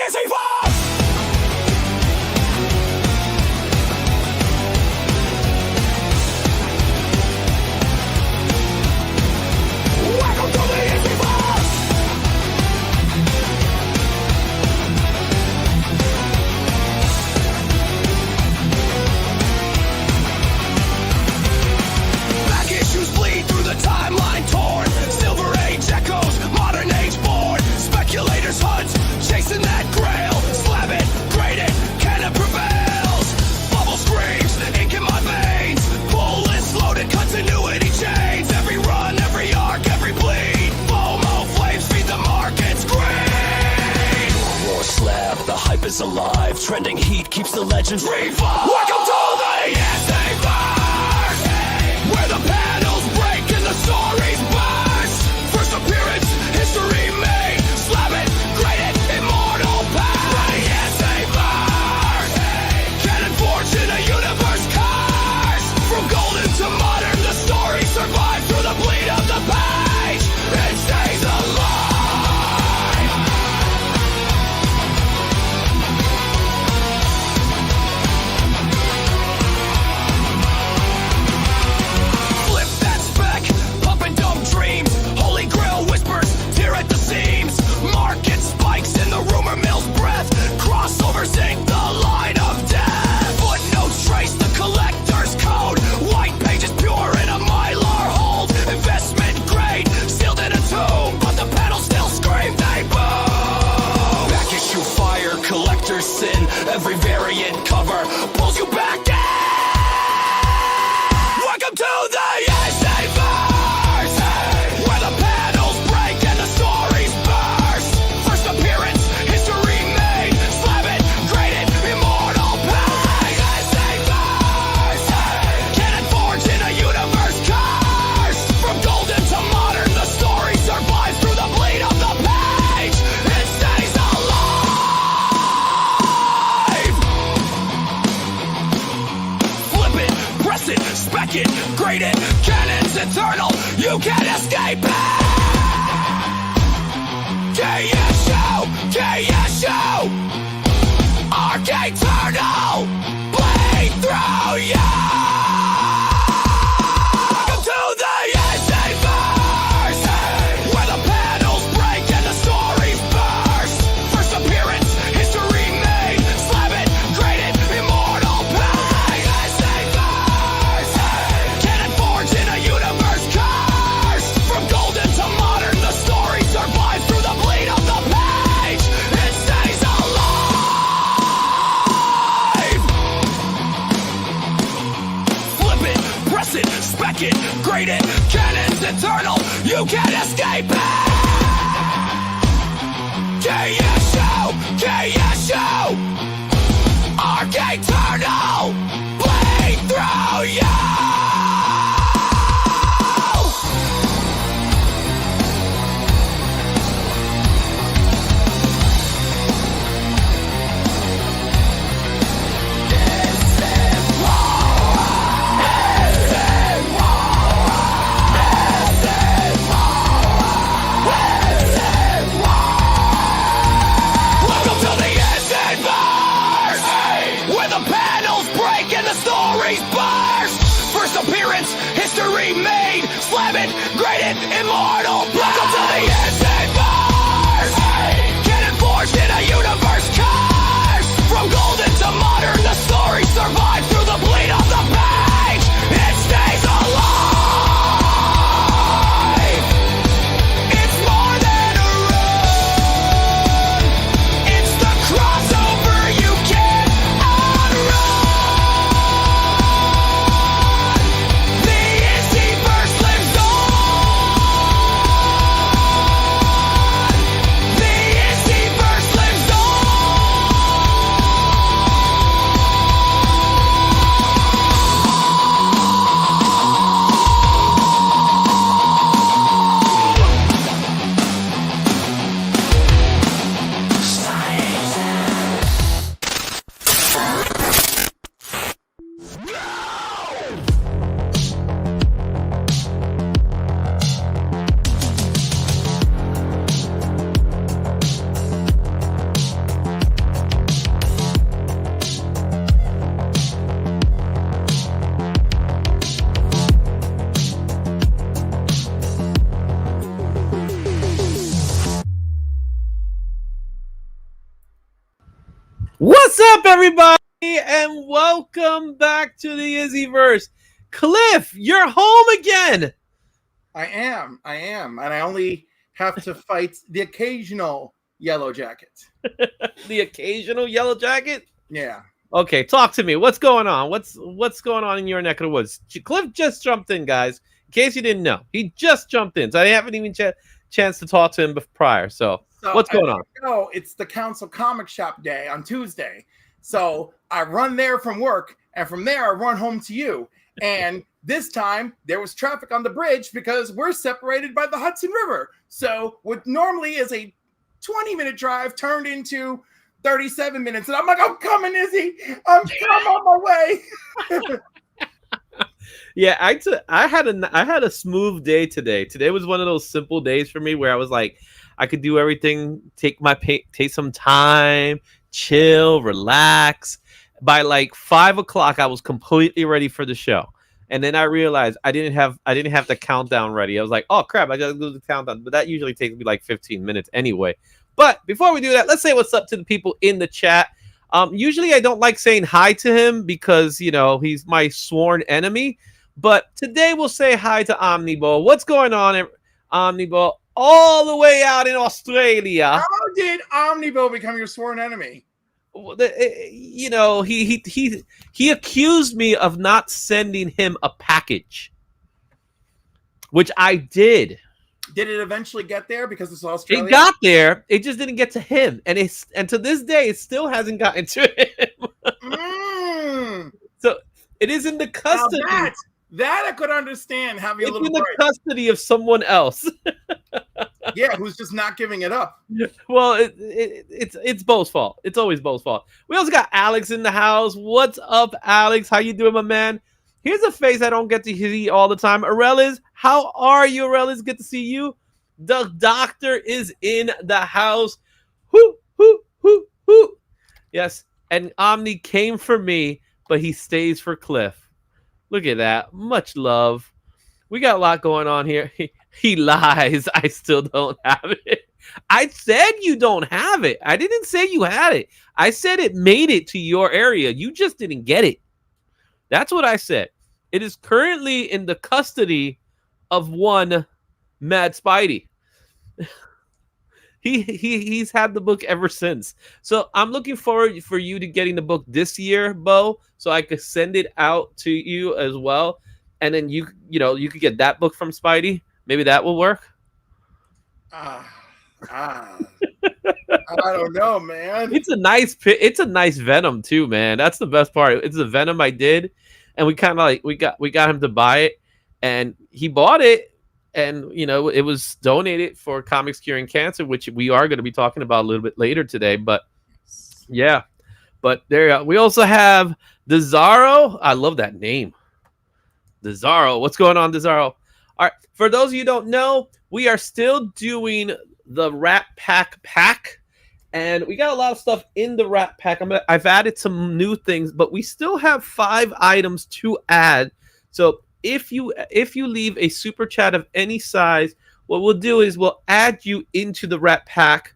IzzyVerse! Welcome to the IzzyVerse! Back issues bleed through the timeline torn. Silver Age echoes, modern age born. Speculators hunt, chasing that grail. Slab it, grade it, cannon prevails. Bubble screams, ink in my veins. Pull is loaded, continuity chains. Every run, every arc, every bleed. FOMO flames feed the market's greed. War slab, the hype is alive. Trending heat keeps the legends revive. Welcome to the IzzyVerse, where the panels break and the stories burst. First appearance, history made. Slab it, grade it, immortal past. The IzzyVerse, canon forged in a universe cursed. From golden to modern, the story survives through the bleed of the page. It stays alive. Flip that spec, pump and dump dreams. Holy grail whispers, tear at the seams. Market spikes in the rumor mill's breath. Crossovers ink the line of death. Footnotes trace the collector's code. White pages pure in a mylar hold. Investment grade, sealed in a tomb. But the panels still scream, they boom. Back issue fire, collector's sin. Every variant cover pulls you back in. Welcome to the IzzyVerse, where the panels break and the stories burst. First appearance, history made. Slab it, grade it, immortal past. IzzyVerse, canon forged in a universe cursed. From golden to modern, the story survives through the bleed of the page. It stays alive. Flip it, press it, spec it, grade it. Canon's eternal, you can't escape it. KSU, arc eternal, bleed through you. Welcome to the IzzyVerse, where the panels break and the stories burst. First appearance, history made. Slab it, grade it, immortal past. IzzyVerse, canon forged in a universe cursed. From golden to modern, the story survives through the bleed of the page. It stays alive. Flip it, press it, spec it, grade it. Canon's eternal, you can't escape it. KSU, arc eternal, bleed through you. Welcome to the IzzyVerse, where the panels break and the stories burst. First appearance, history made. Slab it, grade it, immortal. Welcome to the IzzyVerse, canon forged in a universe cursed. From golden to modern, the story survives through the bleed of the page. It stays alive. It's more than a run. It's the crossover you can't outrun. The IzzyVerse lives on. everybody, and welcome back to the IzzyVerse. Cliff, you're home again. I am, and I only have to fight the occasional yellow jacket. The occasional yellow jacket. Yeah. Okay, talk to me. What's going on? What's going on in your neck of the woods? Cliff just jumped in, guys. In case you didn't know, he just jumped in, so I haven't even chance to talk to him prior. So what's going on? No, it's the Council Comic Shop Day on Tuesday. So I run there from work, and from there I run home to you. And this time there was traffic on the bridge because we're separated by the Hudson River. So what normally is a 20-minute drive turned into 37 minutes. And I'm like, I'm coming, Izzy. I'm on my way. Yeah, I had a smooth day today. Today was one of those simple days for me where I was like, I could do everything, take some time, chill, relax. By like 5 o'clock, I was completely ready for the show. And then I realized I didn't have the countdown ready. I was like, oh crap, I gotta do the countdown. But that usually takes me like 15 minutes anyway. But before we do that, let's say what's up to the people in the chat. Usually I don't like saying hi to him because, you know, he's my sworn enemy. But today we'll say hi to Omnibo. What's going on, Omnibo? All the way out in Australia. How did Omnibo become your sworn enemy? You know, he accused me of not sending him a package, which I did. Did it eventually get there because it's Australia? It got there. It just didn't get to him, and to this day, it still hasn't gotten to him. So it is in the custody. That I could understand having a little. It's in the custody of someone else. Yeah, who's just not giving it up. Well, it's Bo's fault. It's always Bo's fault. We also got Alex in the house. What's up, Alex? How you doing, my man? Here's a face I don't get to see all the time. Arelis, how are you, Arelis? Good to see you. The doctor is in the house. Hoo, hoo, hoo, hoo. Yes, and Omni came for me, but he stays for Cliff. Look at that. Much love. We got a lot going on here. He lies. I still don't have it. I said you don't have it. I didn't say you had it. I said it made it to your area. You just didn't get it. That's what I said. It is currently in the custody of one Mad Spidey. He's had the book ever since. So I'm looking forward for you to getting the book this year, Bo, so I could send it out to you as well. And then you could get that book from Spidey. Maybe that will work. I don't know, man. It's a nice Venom too, man. That's the best part. It's the Venom I did, and we kind of like we got him to buy it, and he bought it. And, you know, it was donated for Comics Curing Cancer, which we are going to be talking about a little bit later today. But, yeah. But there you go. We also have Desaro. I love that name. Desaro. What's going on, Desaro? All right. For those of you who don't know, we are still doing the Rat Pack. And we got a lot of stuff in the Rat Pack. I've added some new things, but we still have 5 items to add. So if you leave a super chat of any size, what we'll do is we'll add you into the Rat Pack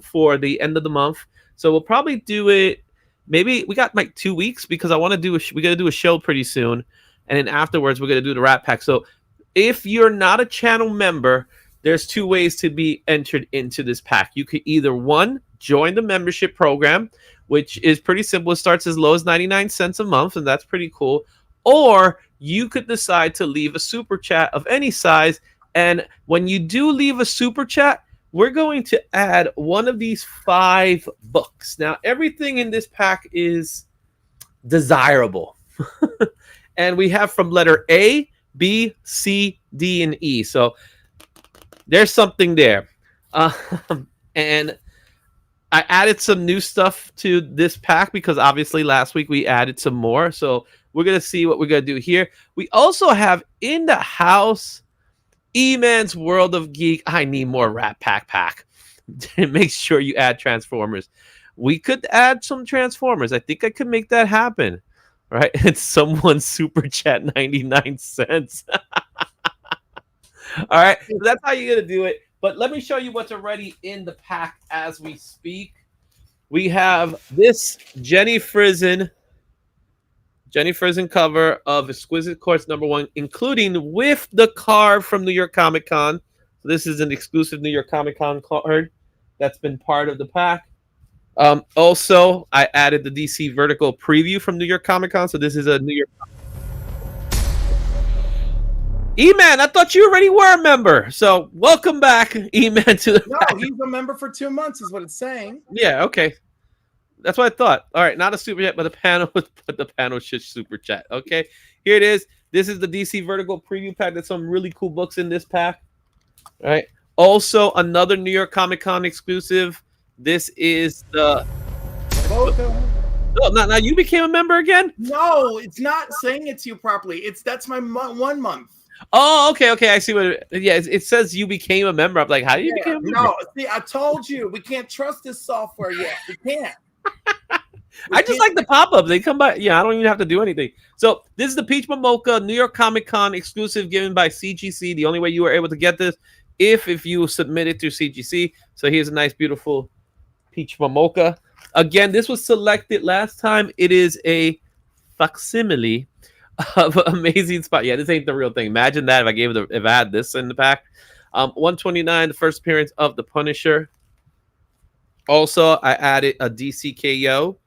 for the end of the month. So we'll probably do it. Maybe we got like 2 weeks because I want to do we got to do a show pretty soon, and then afterwards we're gonna do the Rat Pack. So if you're not a channel member, there's 2 ways to be entered into this pack. You could either, 1, join the membership program, which is pretty simple. It starts as low as 99 cents a month, and that's pretty cool. Or you could decide to leave a super chat of any size. And when you do leave a super chat, we're going to add one of these 5 books. Now, everything in this pack is desirable. And we have from letter A, B, C, D, and E. So there's something there. And I added some new stuff to this pack because obviously last week we added some more. So we're going to see what we're going to do here. We also have in the house E-Man's World of Geek. I need more Rat Pack. Make sure you add Transformers. We could add some Transformers. I think I could make that happen. Right? It's someone's super chat 99 cents. All right. So that's how you're going to do it. But let me show you what's already in the pack as we speak. We have this Jenny Frizen cover of Exquisite Quartz #1, including with the card from New York Comic Con. So this is an exclusive New York Comic Con card that's been part of the pack. Also, I added the DC Vertical preview from New York Comic Con. So this is a New York. E-Man, I thought you already were a member. So welcome back, E-Man, to the No, he's a member for 2 months, is what it's saying. Yeah, okay. That's what I thought. All right, not a super chat, but the panel should super chat. Okay, here it is. This is the DC Vertical preview pack. There's some really cool books in this pack. All right. Also, another New York Comic Con exclusive. This is the. Oh, now you became a member again? No, it's not saying it to you properly. That's my 1 month. Oh, okay. I see what. It says you became a member. I'm like, how do you become a member? No, see, I told you we can't trust this software yet. We can't. I just like the pop-ups. They come by. Yeah, I don't even have to do anything. So this is the Peach Momoka New York Comic Con exclusive given by CGC. The only way you were able to get this if you submit it through CGC. So here's a nice, beautiful Peach Momoka. Again, this was selected last time. It is a facsimile of Amazing Spot. Yeah, this ain't the real thing. Imagine that if I had this in the pack. 129, the first appearance of the Punisher. Also, I added a DCKO.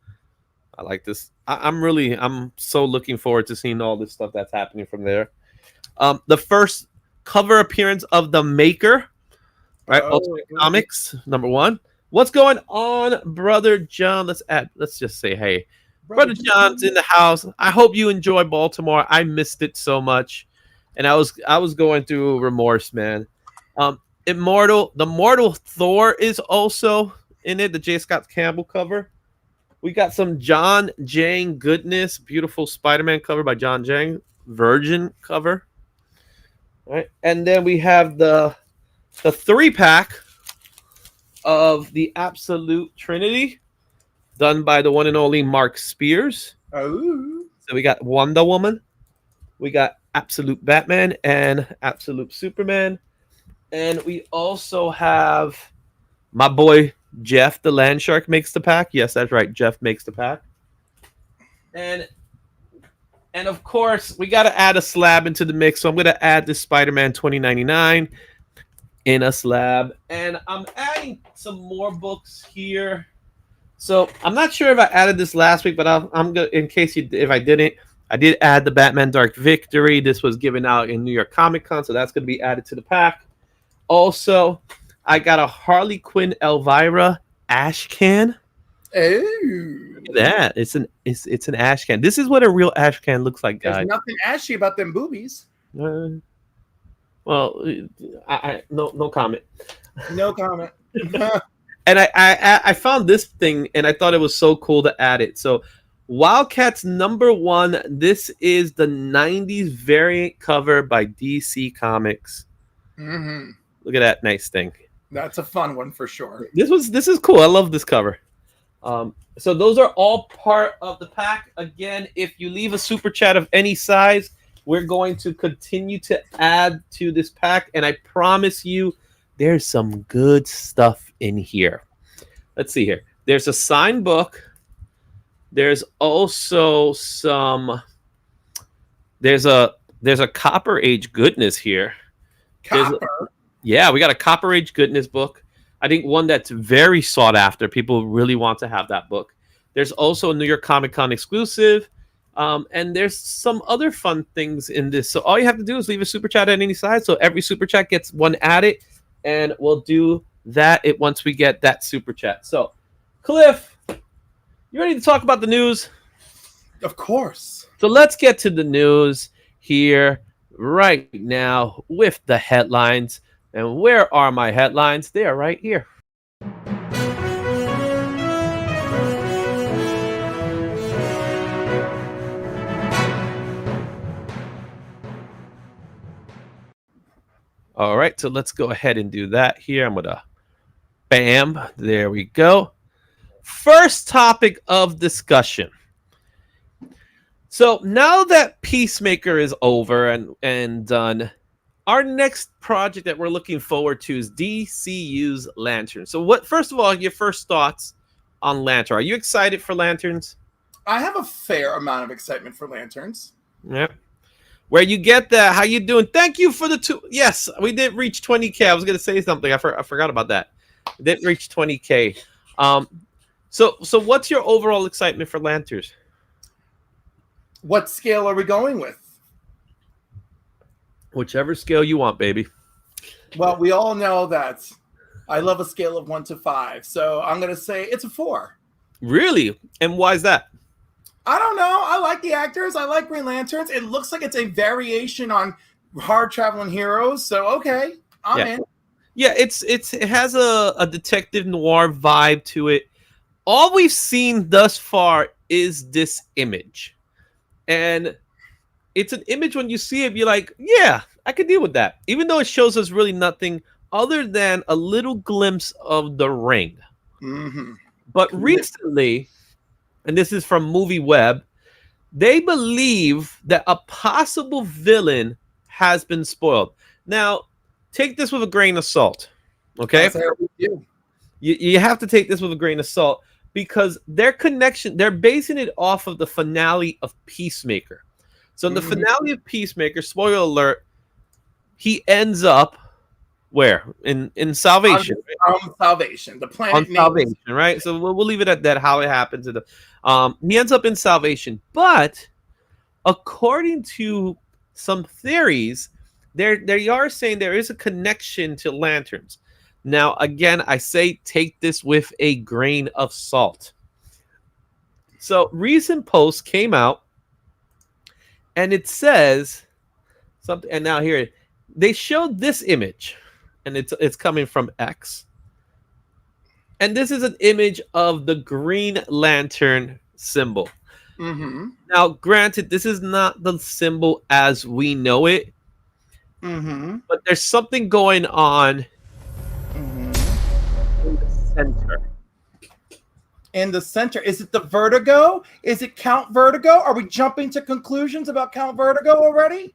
I like this. I'm so looking forward to seeing all this stuff that's happening from there. The first cover appearance of the Maker, right? Ultimate Comics #1. What's going on, Brother John? Let's just say hey. Brother John's in the house. I hope you enjoy Baltimore. I missed it so much, and I was going through remorse, man. The Mortal Thor is also in it. The J. Scott Campbell cover. We got some John Jang goodness. Beautiful Spider-Man cover by John Jang. Virgin cover. All right, and then we have the 3-pack of the Absolute Trinity, done by the one and only Mark Spears. Oh. So we got Wonder Woman, we got Absolute Batman, and Absolute Superman. And we also have my boy Jeff the Land Shark makes the pack. Yes, that's right. Jeff makes the pack. And of course, we got to add a slab into the mix. So I'm going to add the Spider-Man 2099 in a slab. And I'm adding some more books here. So I'm not sure if I added this last week, but I'm going in case if I didn't, I did add the Batman Dark Victory. This was given out in New York Comic Con, so that's going to be added to the pack. Also, I got a Harley Quinn Elvira ash can. Oh. Look at that. It's an ash can. This is what a real ash can looks like, guys. There's nothing ashy about them boobies. Well, I no comment. No comment. And I found this thing and I thought it was so cool to add it. So Wildcats #1. This is the 90s variant cover by DC Comics. Mm-hmm. Look at that nice thing. That's a fun one for sure. This is cool. I love this cover. So those are all part of the pack. Again, if you leave a super chat of any size, we're going to continue to add to this pack. And I promise you, there's some good stuff in here. Let's see here. There's a signed book. There's also there's a Copper Age goodness here. Copper. Yeah, we got a Copper Age goodness book. I think one that's very sought after. People really want to have that book. There's also a New York Comic Con exclusive. And there's some other fun things in this. So all you have to do is leave a super chat at any size. So every super chat gets one added. And we'll do that once we get that super chat. So, Cliff, you ready to talk about the news? Of course. So let's get to the news here right now with the headlines. And where are my headlines? They are right here. All right, so let's go ahead and do that here. I'm going to bam. There we go. First topic of discussion. So now that Peacemaker is over and done, our next project that we're looking forward to is DCU's Lantern. So first of all, your first thoughts on Lantern? Are you excited for Lanterns? I have a fair amount of excitement for Lanterns. Yeah. Where you get that? How you doing? Thank you for the two. Yes, we did reach 20K. I was gonna say something. I forgot about that. We did reach 20K. So what's your overall excitement for Lanterns? What scale are we going with? Whichever scale you want, baby. Well, we all know that I love a scale of 1 to 5, so I'm gonna say it's a 4. Really? And why is that? I don't know. I like the actors. I like Green Lanterns. It looks like it's a variation on Hard Traveling Heroes. So okay, I'm in. Yeah, it has a detective noir vibe to it. All we've seen thus far is this image, and it's an image. When you see it, you're like, yeah, I can deal with that, even though it shows us really nothing other than a little glimpse of the ring. Mm-hmm. But recently, and this is from Movie Web, they believe that a possible villain has been spoiled. Now, take this with a grain of salt, okay? You have to take this with a grain of salt, because their connection, they're basing it off of the finale of Peacemaker. So in the finale of Peacemaker, spoiler alert, he ends up where? In Salvation. On Salvation. The planet on Salvation, right? So we'll leave it at that, how it happens. He ends up in Salvation. But according to some theories, they are saying there is a connection to Lanterns. Now, again, I say take this with a grain of salt. So recent post came out, and it says something, and now here they showed this image, and it's coming from X. And this is an image of the Green Lantern symbol. Mm-hmm. Now, granted, this is not the symbol as we know it, but there's something going on in the center. In the center, is it the Vertigo? Is it Count Vertigo? Are we jumping to conclusions about Count Vertigo already?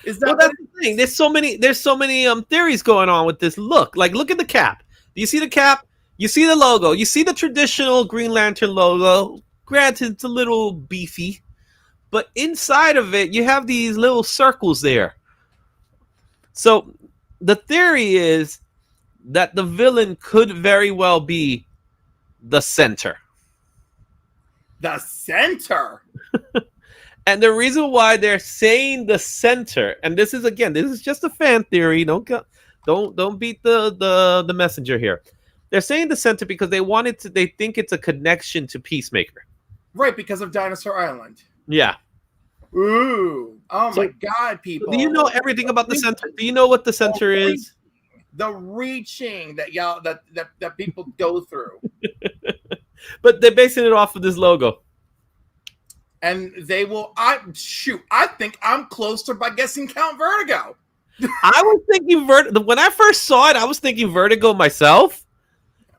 Is that? Well, that's the thing. There's so many theories going on with this look. Like, look at the cap. Do you see the cap? You see the logo. You see the traditional Green Lantern logo. Granted, it's a little beefy, but inside of it, you have these little circles there. So the theory is that the villain could very well be the center. The center. And the reason why they're saying the center, and this is just a fan theory. Don't beat the messenger here. They're saying the center because they think it's a connection to Peacemaker. Right, because of Dinosaur Island. Yeah. Ooh. Oh my God, people. Do you know everything about the center? Do you know what the center is? The reaching that that people go through. But they're basing it off of this logo. And they will. I think I'm closer by guessing Count Vertigo. I was thinking when I first saw it, I was thinking Vertigo myself.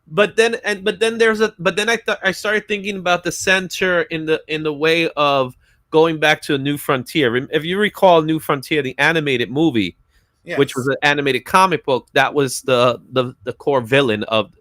But then I started thinking about the center in the way of going back to A New Frontier. If you recall New Frontier, the animated movie, yes, which was an animated comic book, that was the core villain of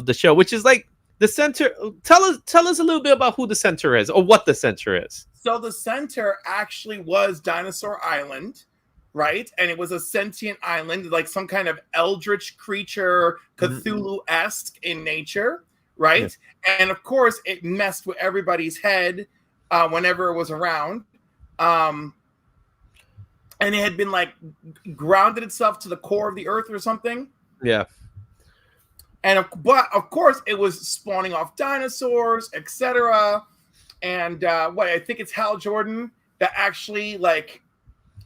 the show, which is like the center. Tell us a little bit about who the center is, or what the center is. So the center actually was Dinosaur Island, right? And it was a sentient island, like some kind of eldritch creature, Cthulhu-esque in nature, right? Yes. And of course, it messed with everybody's head whenever it was around. And it had been like grounded itself to the core of the earth or something. Yeah. But of course, it was spawning off dinosaurs, etc. And I think it's Hal Jordan that actually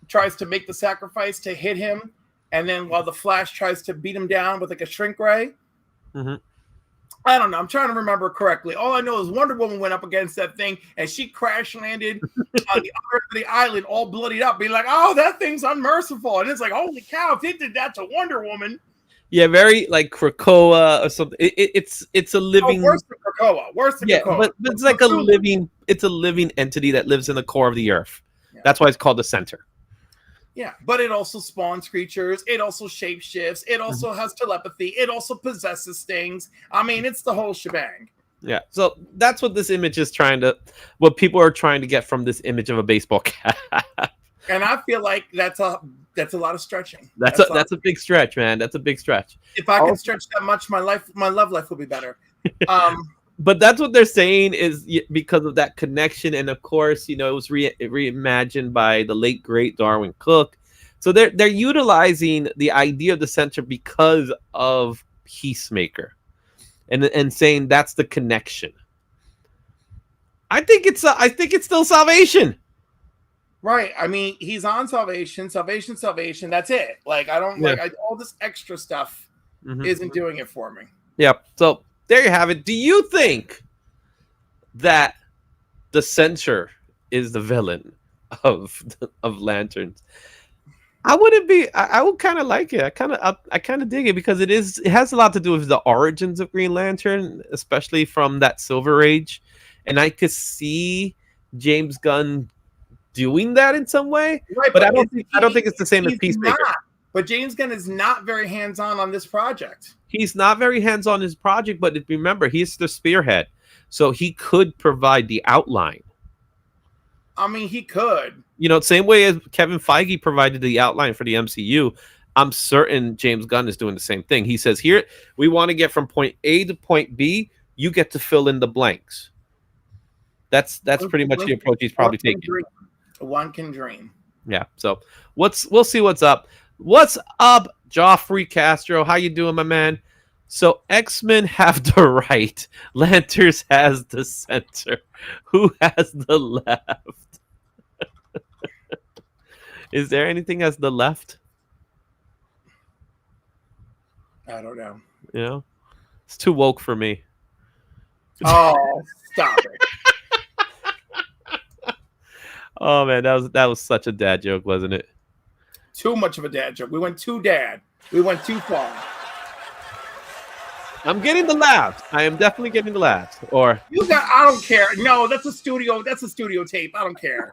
tries to make the sacrifice to hit him, and then while the Flash tries to beat him down with a shrink ray. I don't know. I'm trying to remember correctly. All I know is Wonder Woman went up against that thing, and she crash landed on the other end of the island, all bloodied up, being like, "Oh, that thing's unmerciful." And it's like, "Holy cow! If it did that to Wonder Woman." Yeah, very like Krakoa or something. It's a living. Worse than Krakoa. Worse than Krakoa. But it's like a living. It's a living entity that lives in the core of the earth. Yeah. That's why it's called the center. Yeah, but it also spawns creatures. It also shapeshifts. It also has telepathy. It also possesses things. I mean, it's the whole shebang. Yeah. So that's what this image is what people are trying to get from this image of a baseball cap. And I feel like that's a lot of stretching. That's a big stretch, man. That's a big stretch. If I could stretch that much, my love life will be better. But that's what they're saying is because of that connection, and of course, it was reimagined by the late great Darwin Cook. So they're utilizing the idea of the center because of Peacemaker, and saying that's the connection. I think it's still Salvation. Right. I mean, he's on Salvation. That's it. Like I don't all this extra stuff isn't doing it for me. Yep. So there you have it. Do you think that the censor is the villain of Lanterns? I wouldn't be. I would kind of like it. I kind of dig it because it has a lot to do with the origins of Green Lantern, especially from that Silver Age, and I could see James Gunn doing that in some way. Right, but I don't think it's the same as Peacemaker. But James Gunn is not very hands-on on this project. He's not very hands-on on his project, but remember, he's the spearhead. So he could provide the outline. I mean, he could. Same way as Kevin Feige provided the outline for the MCU, I'm certain James Gunn is doing the same thing. He says, here, we want to get from point A to point B. You get to fill in the blanks. That's pretty much the approach he's probably taking. One can dream. Yeah, so we'll see what's up. What's up, Joffrey Castro? How you doing, my man? So X-Men have the right. Lanterns has the center. Who has the left? Is there anything as the left? I don't know. It's too woke for me. Oh, stop it. Oh man, that was such a dad joke, wasn't it? Too much of a dad joke. We went too dad. We went too far. I'm getting the laughs. I am definitely getting the laughs. Or I don't care. No, that's a studio tape. I don't care.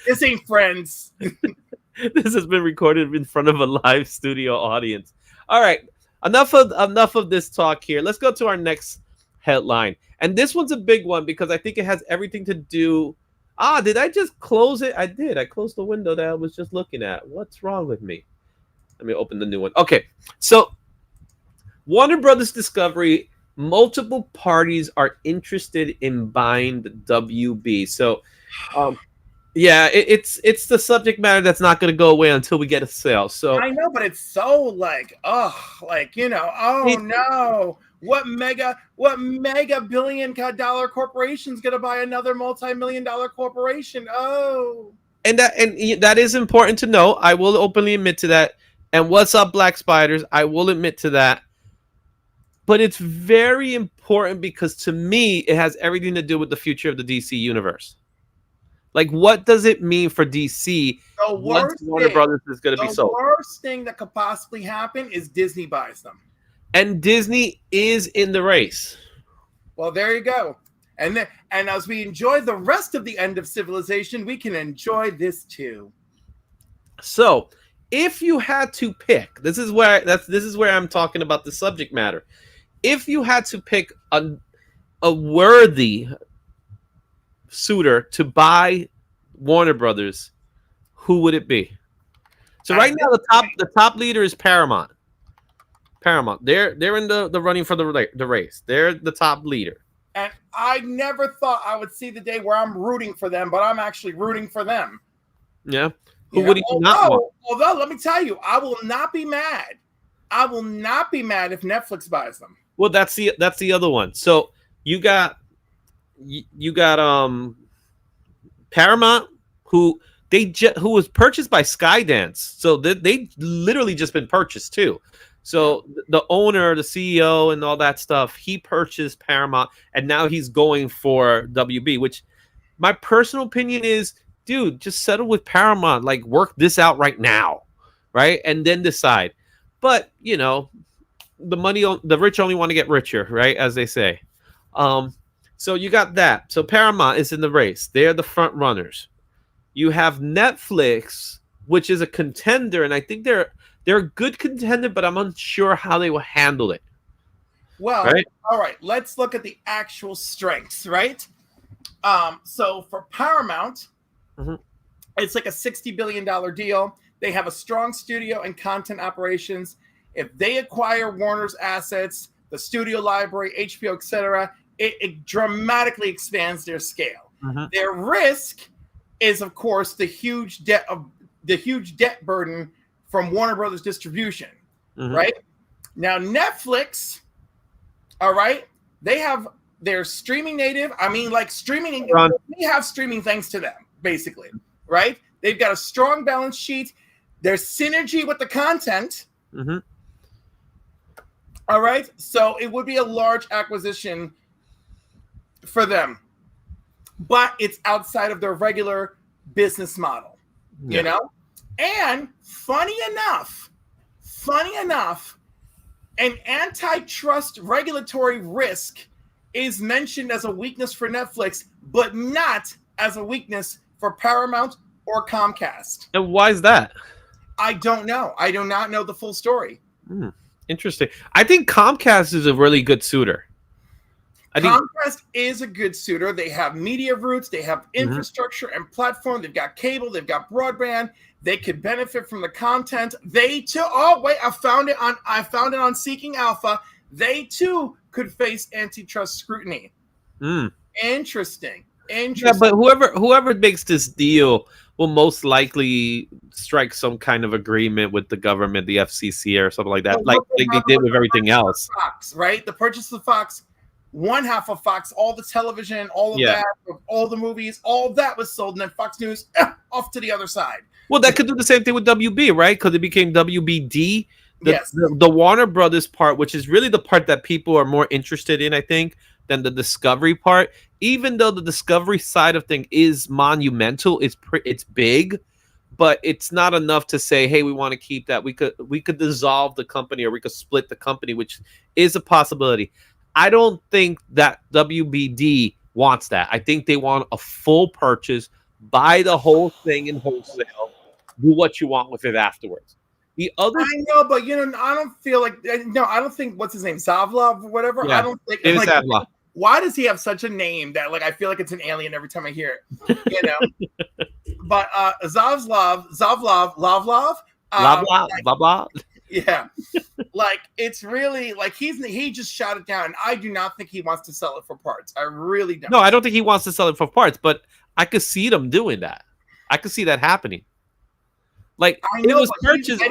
This ain't Friends. This has been recorded in front of a live studio audience. All right. Enough of this talk here. Let's go to our next headline. And this one's a big one because I think it has everything to do. Did I just close it? I did. I closed the window that I was just looking at. What's wrong with me? Let me open the new one. Okay. So Warner Brothers Discovery, multiple parties are interested in buying the WB. So it's the subject matter that's not going to go away until we get a sale. So I know, but it's so like, no. What mega billion-dollar corporation's gonna buy another multi-million-dollar corporation? Oh, and that is important to know. I will openly admit to that. And what's up, Black Spiders? I will admit to that. But it's very important because to me, it has everything to do with the future of the DC universe. Like, what does it mean for DC once Warner Brothers is going to be sold? The worst thing that could possibly happen is Disney buys them. And Disney is in the race. Well, there you go. And as we enjoy the rest of the end of civilization, we can enjoy this too. So, if you had to pick, this is where I'm talking about the subject matter. If you had to pick a worthy suitor to buy Warner Brothers, who would it be? So right now the top leader is Paramount. They're in the running for the race. They're the top leader. And I never thought I would see the day where I'm rooting for them, but I'm actually rooting for them. Yeah. Who would you not want? Although, let me tell you, I will not be mad. I will not be mad if Netflix buys them. Well, that's the other one. So you got Paramount, who was purchased by Skydance. So they literally just been purchased too. So the owner, the CEO, and all that stuff, he purchased Paramount, and now he's going for WB. Which, my personal opinion is, dude, just settle with Paramount. Like, work this out right now, right, and then decide. But the rich only want to get richer, right, as they say. So you got that. So Paramount is in the race. They're the front runners. You have Netflix, which is a contender, and I think they're a good contender, but I'm unsure how they will handle it. Well, Right? all right, let's look at the actual strengths, right? So for Paramount, Mhm. it's like a $60 billion deal. They have a strong studio and content operations. If they acquire Warner's assets, the studio library, HBO, etc., it dramatically expands their scale. Mhm. Their risk is, of course, the huge debt burden from Warner Brothers distribution, Mhm. right? Now, Netflix, all right, they have their streaming native. I mean, like streaming, Ron. we have streaming thanks to them, basically, right? They've got a strong balance sheet. There's synergy with the content. Mhm. All right. So it would be a large acquisition for them, but it's outside of their regular business model, Yeah. you know? And funny enough, an antitrust regulatory risk is mentioned as a weakness for Netflix, but not as a weakness for Paramount or Comcast. And why is that? I don't know. I do not know the full story. Interesting. I think Comcast is a really good suitor. I think Comcast is a good suitor. They have media roots, they have infrastructure and platform, they've got cable, they've got broadband. They could benefit from the content. They too. Oh wait, I found it on Seeking Alpha. They too could face antitrust scrutiny. Interesting. Yeah, but whoever makes this deal will most likely strike some kind of agreement with the government, the FCC, or something like that, like they did with everything else. Fox, right? The purchase of Fox, one half of Fox, all the television, all of Yeah. that, all the movies, all of that was sold, and then Fox News off to the other side. Well, that could do the same thing with WB, right? Because it became WBD. Yes. The Warner Brothers part, which is really the part that people are more interested in, I think, than the Discovery part. Even though the Discovery side of thing is monumental, it's big, but it's not enough to say, hey, we want to keep that. We could dissolve the company, or we could split the company, which is a possibility. I don't think that WBD wants that. I think they want a full purchase, buy the whole thing in wholesale, do what you want with it afterwards. The other, I know, but I don't feel like I don't think what's his name, Zavlov or whatever. Yeah, I don't think David Zaslav. Why does he have such a name that I feel like it's an alien every time I hear it? But Zavlov, blah blah blah blah. yeah, it's really he just shot it down, and I do not think he wants to sell it for parts. I really don't. No, I don't think he wants to sell it for parts, but I could see them doing that. I could see that happening. Like, I know, it was but purchased.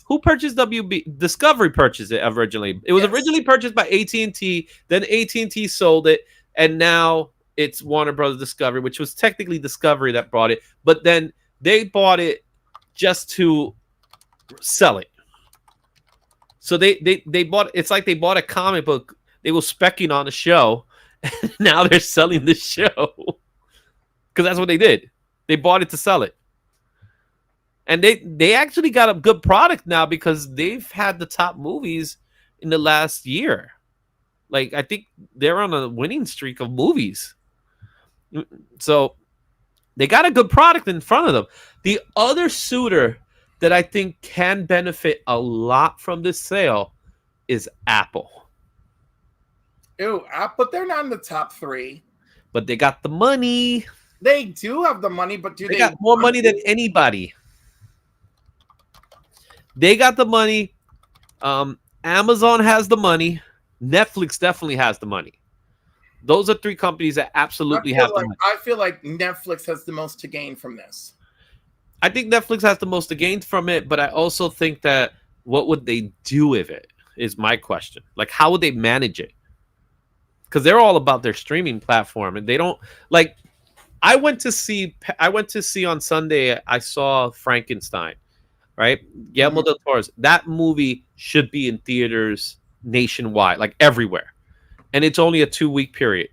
Who purchased WB? Discovery purchased it originally. It was originally purchased by AT&T. Then AT&T sold it, and now it's Warner Brothers Discovery, which was technically Discovery that bought it. But then they bought it just to sell it. So they bought. It's like they bought a comic book. They were speccing on the show, and now they're selling the show because that's what they did. They bought it to sell it. And they actually got a good product now because they've had the top movies in the last year. Like, I think they're on a winning streak of movies. So they got a good product in front of them. The other suitor that I think can benefit a lot from this sale is Apple. Ew, but they're not in the top 3. But they got the money. They do have the money, but they got more money than anybody. They got the money. Amazon has the money. Netflix definitely has the money. Those are 3 companies that absolutely have the money. I feel like Netflix has the most to gain from this. I think Netflix has the most to gain from it, but I also think that what would they do with it is my question. Like, how would they manage it? Because they're all about their streaming platform, and they don't like. I went to see on Sunday. I saw Frankenstein. Right? Guillermo del Toro's. That movie should be in theaters nationwide, like everywhere. And it's only a 2-week period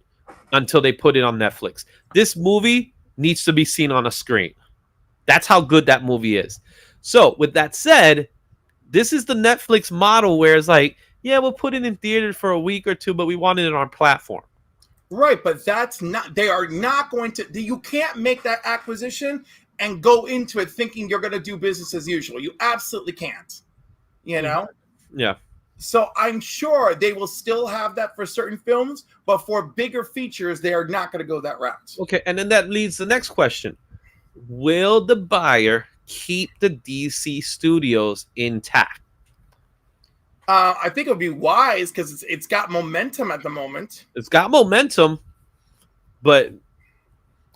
until they put it on Netflix. This movie needs to be seen on a screen. That's how good that movie is. So, with that said, this is the Netflix model where it's like, yeah, we'll put it in theater for a week or 2, but we want it on our platform. Right, but they are not going to, you can't make that acquisition and go into it thinking you're going to do business as usual. You absolutely can't, you know? Yeah. So I'm sure they will still have that for certain films, but for bigger features, they are not going to go that route. Okay, and then that leads to the next question. Will the buyer keep the DC studios intact? I think it would be wise because it's got momentum at the moment. It's got momentum, but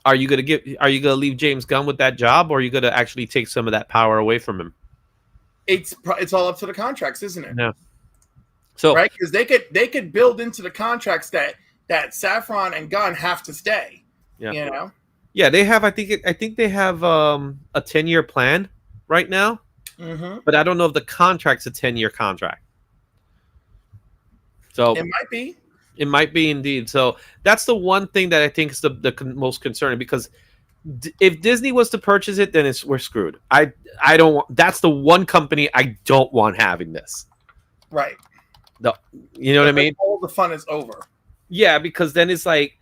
are you gonna leave James Gunn with that job, or are you gonna actually take some of that power away from him? It's all up to the contracts, isn't it? Yeah. So right, because they could build into the contracts that Safran and Gunn have to stay. Yeah. You know. Yeah, they have. I think they have a 10-year plan right now, but I don't know if the contract's a 10-year contract. So it might be. It might be indeed. So that's the one thing that I think is the most concerning, because if Disney was to purchase it, then we're screwed. I don't want. That's the one company I don't want having this. Right. You know what I mean? All the fun is over. Yeah, because then it's like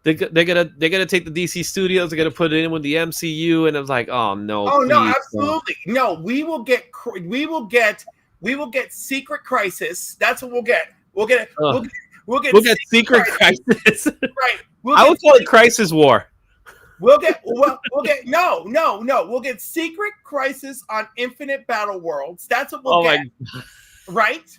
they're gonna take the DC studios, they're gonna put it in with the MCU, and it's like, oh no. Oh no, absolutely no. We will get Secret Crisis. That's what we'll get. We'll get Secret Crisis. Right. I would call it Crisis War. We'll get no. We'll get Secret Crisis on Infinite Battle Worlds. That's what we'll get. Right?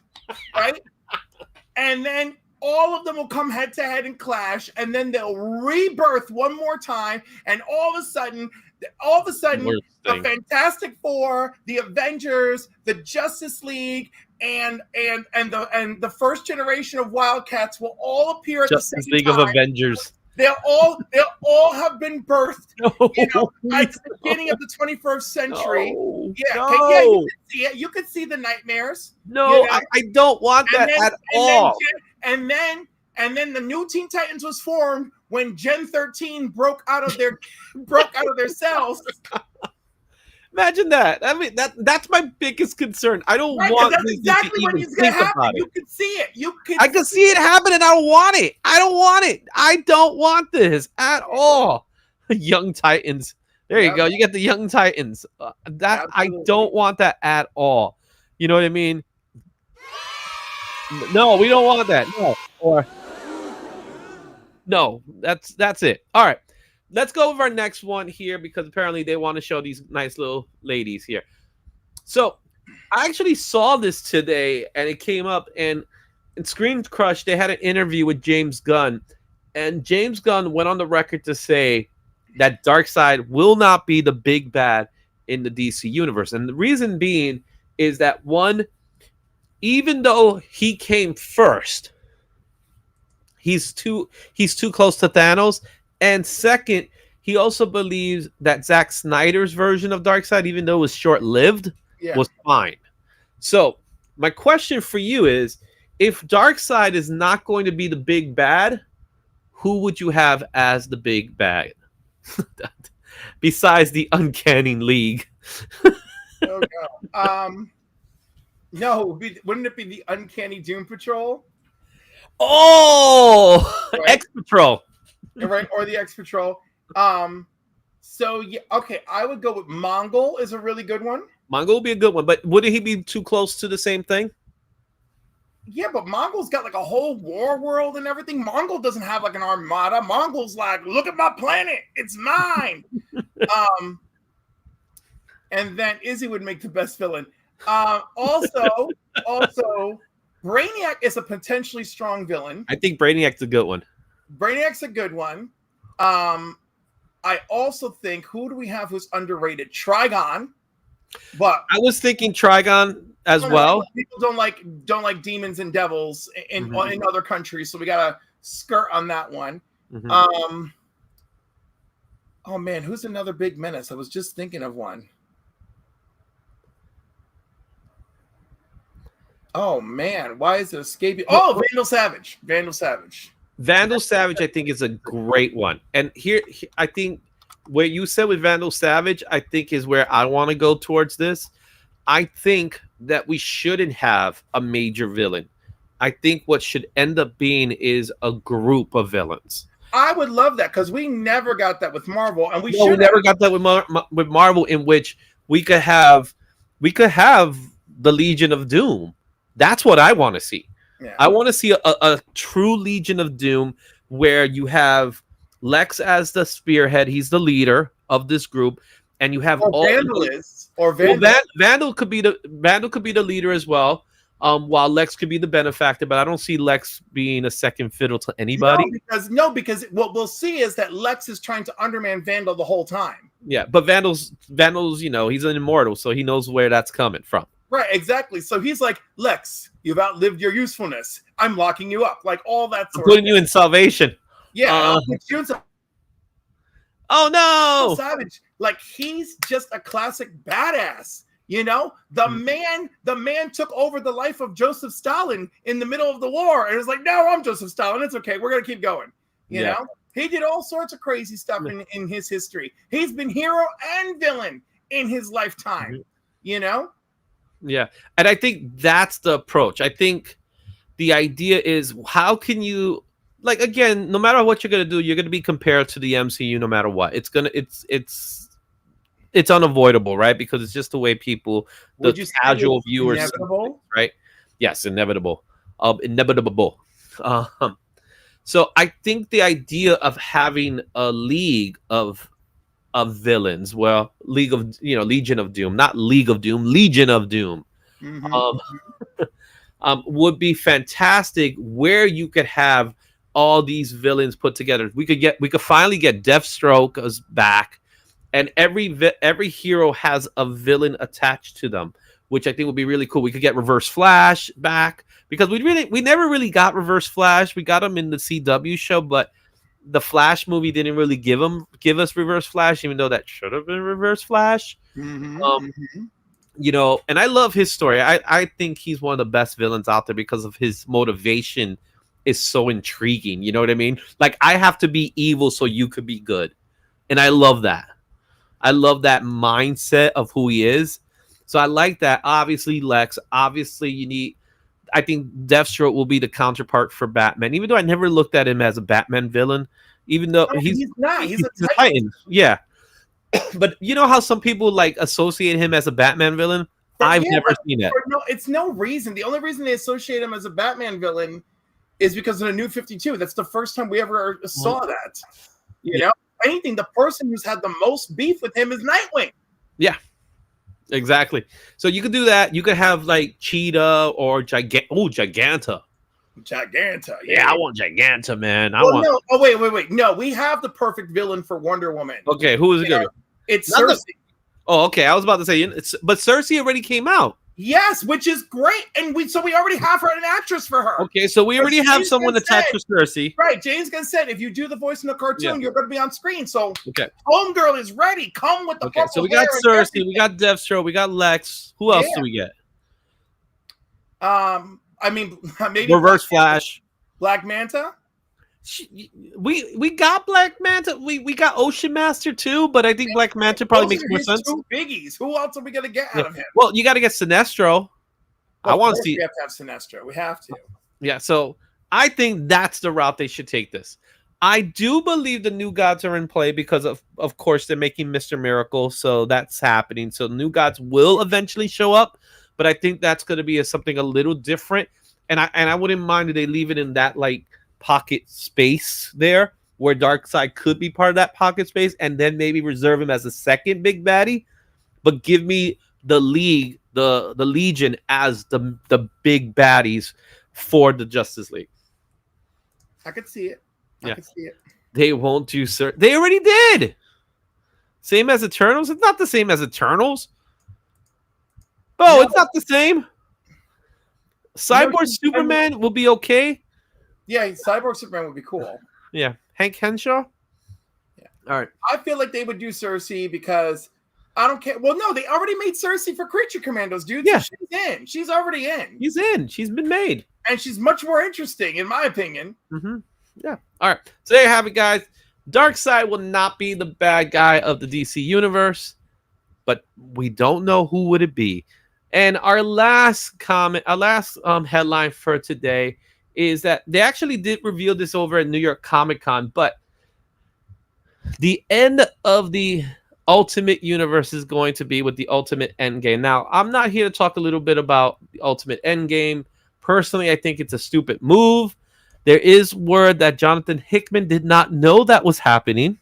And then all of them will come head to head and clash, and then they'll rebirth one more time, and all of a sudden the Fantastic Four, the Avengers, the Justice League, and the first generation of Wildcats will all appear at Justice the same League time. of Avengers. They'll all have been birthed, at the beginning of the 21st century. You could see it. You could see the nightmares. No, I don't want that at all. And then the new Teen Titans was formed when Gen 13 broke out of their cells. Imagine that. I mean, that's my biggest concern. I don't want that's this exactly to what even is going to think happen. about it. You can see it. I can see it happen, and I don't want it. I don't want it. I don't want this at all. Young Titans. There you go. You get the Young Titans. I don't want that at all. You know what I mean? No, we don't want that. No, that's it. All right. Let's go with our next one here, because apparently they want to show these nice little ladies here. So I actually saw this today, and it came up, and in Screen Crush, they had an interview with James Gunn, and James Gunn went on the record to say that Darkseid will not be the big bad in the DC universe. And the reason being is that, one, even though he came first, he's too close to Thanos. And second, he also believes that Zack Snyder's version of Darkseid, even though it was short-lived, was fine. So my question for you is, if Darkseid is not going to be the big bad, who would you have as the big bad? Besides the Uncanny League. Oh, no. No, wouldn't it be the Uncanny Doom Patrol? Oh, right. X-Patrol. Right, or the X-Patrol. So yeah, okay, I would go with Mongol is a really good one. Mongol would be a good one, but wouldn't he be too close to the same thing? Yeah, but Mongol's got like a whole war world and everything. Mongol doesn't have like an armada. Mongol's like, look at my planet, it's mine. And then Izzy would make the best villain. Also, Brainiac is a potentially strong villain. I think Brainiac's a good one. Brainiac's a good one. I also think, who do we have who's underrated? Trigon. But I was thinking Trigon as well. People don't like demons and devils in other countries, so we gotta skirt on that one. Oh man, who's another big menace? I was just thinking of one. Oh man, why is it escaping? Oh, Vandal Savage. Vandal Savage, I think, is a great one. And here, I think what you said with Vandal Savage, I think is where I want to go towards this. I think that we shouldn't have a major villain. I think what should end up being is a group of villains. I would love that because we never got that with Marvel, and we No, we should. never got that with Marvel, in which we could have the Legion of Doom. That's what I want to see. Yeah. I want to see a true Legion of Doom where you have Lex as the spearhead. He's the leader of this group, and you have all Vandal is, or well, Vandal. Vandal could be the leader as well. While Lex could be the benefactor, but I don't see Lex being a second fiddle to anybody. Because what we'll see is that Lex is trying to underman Vandal the whole time. Yeah, but Vandal's, he's an immortal, so he knows where that's coming from. Right, exactly. So he's like, Lex, you've outlived your usefulness. I'm locking you up, like all that I'm sort putting of you in salvation. Yeah, oh no, Savage. Like he's just a classic badass. You know, the man took over the life of Joseph Stalin in the middle of the war, and it was like, no, I'm Joseph Stalin. It's okay. We're gonna keep going. You know, he did all sorts of crazy stuff in his history. He's been hero and villain in his lifetime. You know. Yeah, and I think that's the approach. I think the idea is, how can you, like, again, no matter what you're gonna do, you're gonna be compared to the MCU no matter what. It's unavoidable, right? Because it's just the way people, the casual viewers, inevitable? Right? Yes, inevitable. Inevitable. So I think the idea of having a league of villains, well, Legion of Doom, not League of Doom, Legion of Doom, would be fantastic. Where you could have all these villains put together. We could finally get Deathstroke back. And every hero has a villain attached to them, which I think would be really cool. We could get Reverse Flash back, because we never really got Reverse Flash. We got him in the CW show, but the Flash movie didn't really give us Reverse Flash, even though that should have been Reverse Flash. You know, and I love his story. I think he's one of the best villains out there because of his motivation is so intriguing. You know what I mean? Like, I have to be evil so you could be good, and I love that. I love that mindset of who he is. So I like that. Obviously, Lex. Obviously, I think Deathstroke will be the counterpart for Batman, even though I never looked at him as a Batman villain. Even though he's not. He's a Titan. Yeah. But you know how some people like associate him as a Batman villain? I've never seen that. No, it's no reason. The only reason they associate him as a Batman villain is because of the New 52. That's the first time we ever saw that. You know? Anything, the person who's had the most beef with him is Nightwing. Yeah, exactly. So you could do that. You could have like Cheetah or Giganta. Yeah, I want Giganta, man. No. Oh, wait. No, we have the perfect villain for Wonder Woman. Okay, who is it going to be? It's Cersei. Oh, okay. I was about to say, but Cersei already came out. Yes, which is great, and we already have her an actress for her. Okay, so we already have someone attached to Cersei. Right, James Gunn said if you do the voice in the cartoon, you're going to be on screen. So, Homegirl is ready. Come with the purple. So we got Cersei, we got Deathstroke, we got Lex. Who else do we get? I mean, maybe Reverse Flash, Black Manta. We got Black Manta. We got Ocean Master too, but I think Black Manta probably makes more sense. Two biggies. Who else are we gonna get out of him? Well, you got to get Sinestro. I want to see. We have to have Sinestro. We have to. Yeah. So I think that's the route they should take this. I do believe the New Gods are in play because of course they're making Mr. Miracle, so that's happening. So New Gods will eventually show up, but I think that's going to be something a little different. And I wouldn't mind if they leave it in that like pocket space there where Darkseid could be part of that pocket space, and then maybe reserve him as a second big baddie, but give me the League, the Legion as the big baddies for the Justice League. I could see it. I could see it. They won't do they already did. Same as Eternals? It's not the same as Eternals. No, it's not the same. Cyborg Superman will be okay. Yeah, Cyborg Superman would be cool. Yeah. Hank Henshaw? Yeah. All right. I feel like they would do Cersei because I don't care. Well, no, they already made Cersei for Creature Commandos, dude. Yeah. So she's in. She's already in. She's in. She's been made. And she's much more interesting, in my opinion. Mm-hmm. Yeah. All right. So there you have it, guys. Darkseid will not be the bad guy of the DC universe, but we don't know who would it be. And our last comment, our last headline for today is that they actually did reveal this over at New York Comic Con, but the end of the Ultimate Universe is going to be with the Ultimate Endgame. Now, I'm not here to talk a little bit about the Ultimate Endgame. Personally, I think it's a stupid move. There is word that Jonathan Hickman did not know that was happening.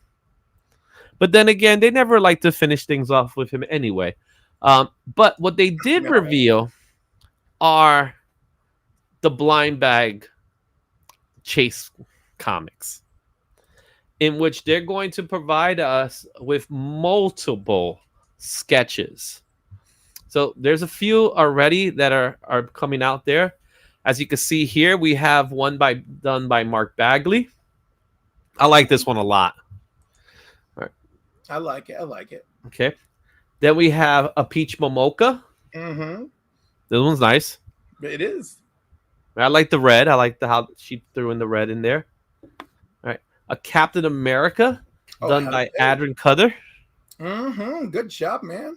But then again, they never like to finish things off with him anyway. But what they did reveal are the Blind Bag Chase comics, in which they're going to provide us with multiple sketches. So there's a few already that are coming out there. As you can see here, we have one done by Mark Bagley. I like this one a lot. All right. I like it. Okay. Then we have a Peach Momoka. Mm-hmm. This one's nice. It is. I like the red. I like how she threw in the red in there. All right. A Captain America done by Adrian Cutter. Mm-hmm. Good job, man.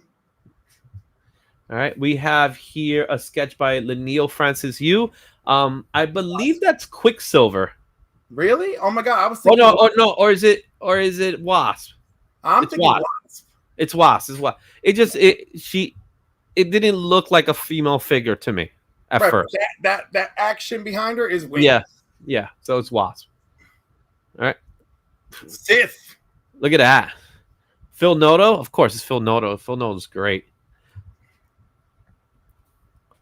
All right. We have here a sketch by Lanil Francis Yu. I believe that's Quicksilver. Really? Oh my God! I was Oh thinking. no! Or is it Wasp? I'm It's thinking Wasp. It's Wasp. It's Wasp. It didn't look like a female figure to me at first. That action behind her is weird. Yeah. So it's Wasp. All right. Sith. Look at that. Phil Noto. Of course, it's Phil Noto. Phil Noto's great.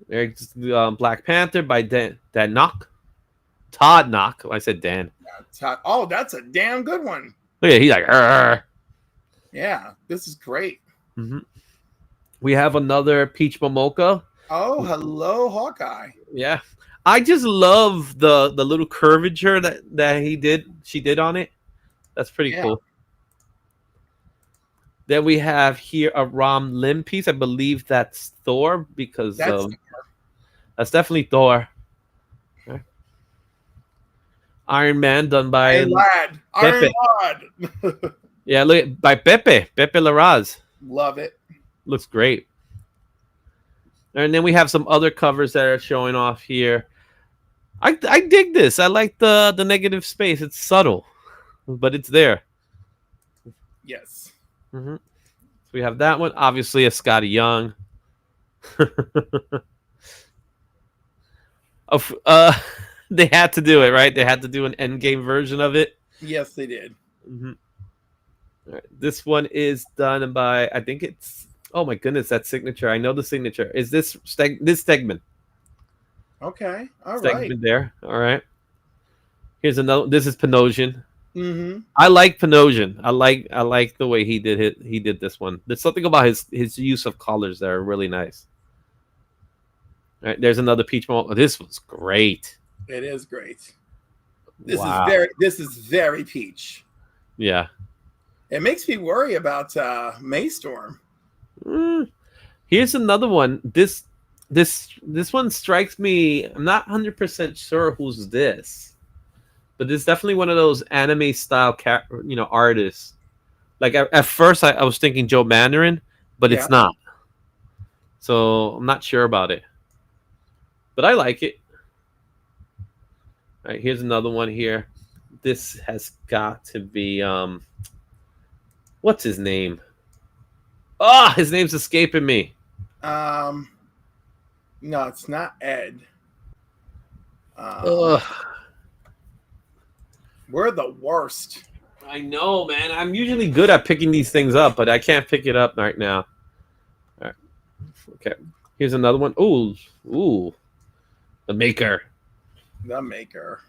There's Black Panther by Dan Knock. Todd Knock. I said Dan. Oh, that's a damn good one. Look at he's like, Arr. Yeah, this is great. Mm-hmm. We have another Peach Momoka. Oh, hello, Hawkeye. Yeah, I just love the little curvature that she did on it. That's pretty cool. Then we have here a Rom Lim piece. I believe that's Thor because that's definitely Thor. Okay. Iron Man done by Iron Lad. Yeah, look by Pepe Larraz. Love it. Looks great. And then we have some other covers that are showing off here. I dig this. I like the negative space. It's subtle, but it's there. Yes. Mm-hmm. So we have that one. Obviously, a Scotty Young. They had to do it, right? They had to do an endgame version of it. Yes, they did. Mm-hmm. All right. This one is done by, I think it's, oh my goodness, that signature. I know the signature. Is this Stegman? Okay. All Stegman right. there. All right. Here's another. This is Panosian. Mm-hmm. I like Panosian. I like the way he did it. He did this one. There's something about his use of colors that are really nice. All right. There's another Peach Momoka. This was great. It is great. This is very Peach. Yeah. It makes me worry about Maystorm. Here's another one. This one strikes me. I'm not 100% sure who's this, but it's definitely one of those anime style artists. Like at first I was thinking Joe Mandarin, but it's not. So I'm not sure about it, but I like it. All right, here's another one here. This has got to be what's his name? Oh, his name's escaping me. No, it's not Ed. We're the worst. I know, man. I'm usually good at picking these things up, but I can't pick it up right now. All right. Okay. Here's another one. Ooh. The Maker. The Maker.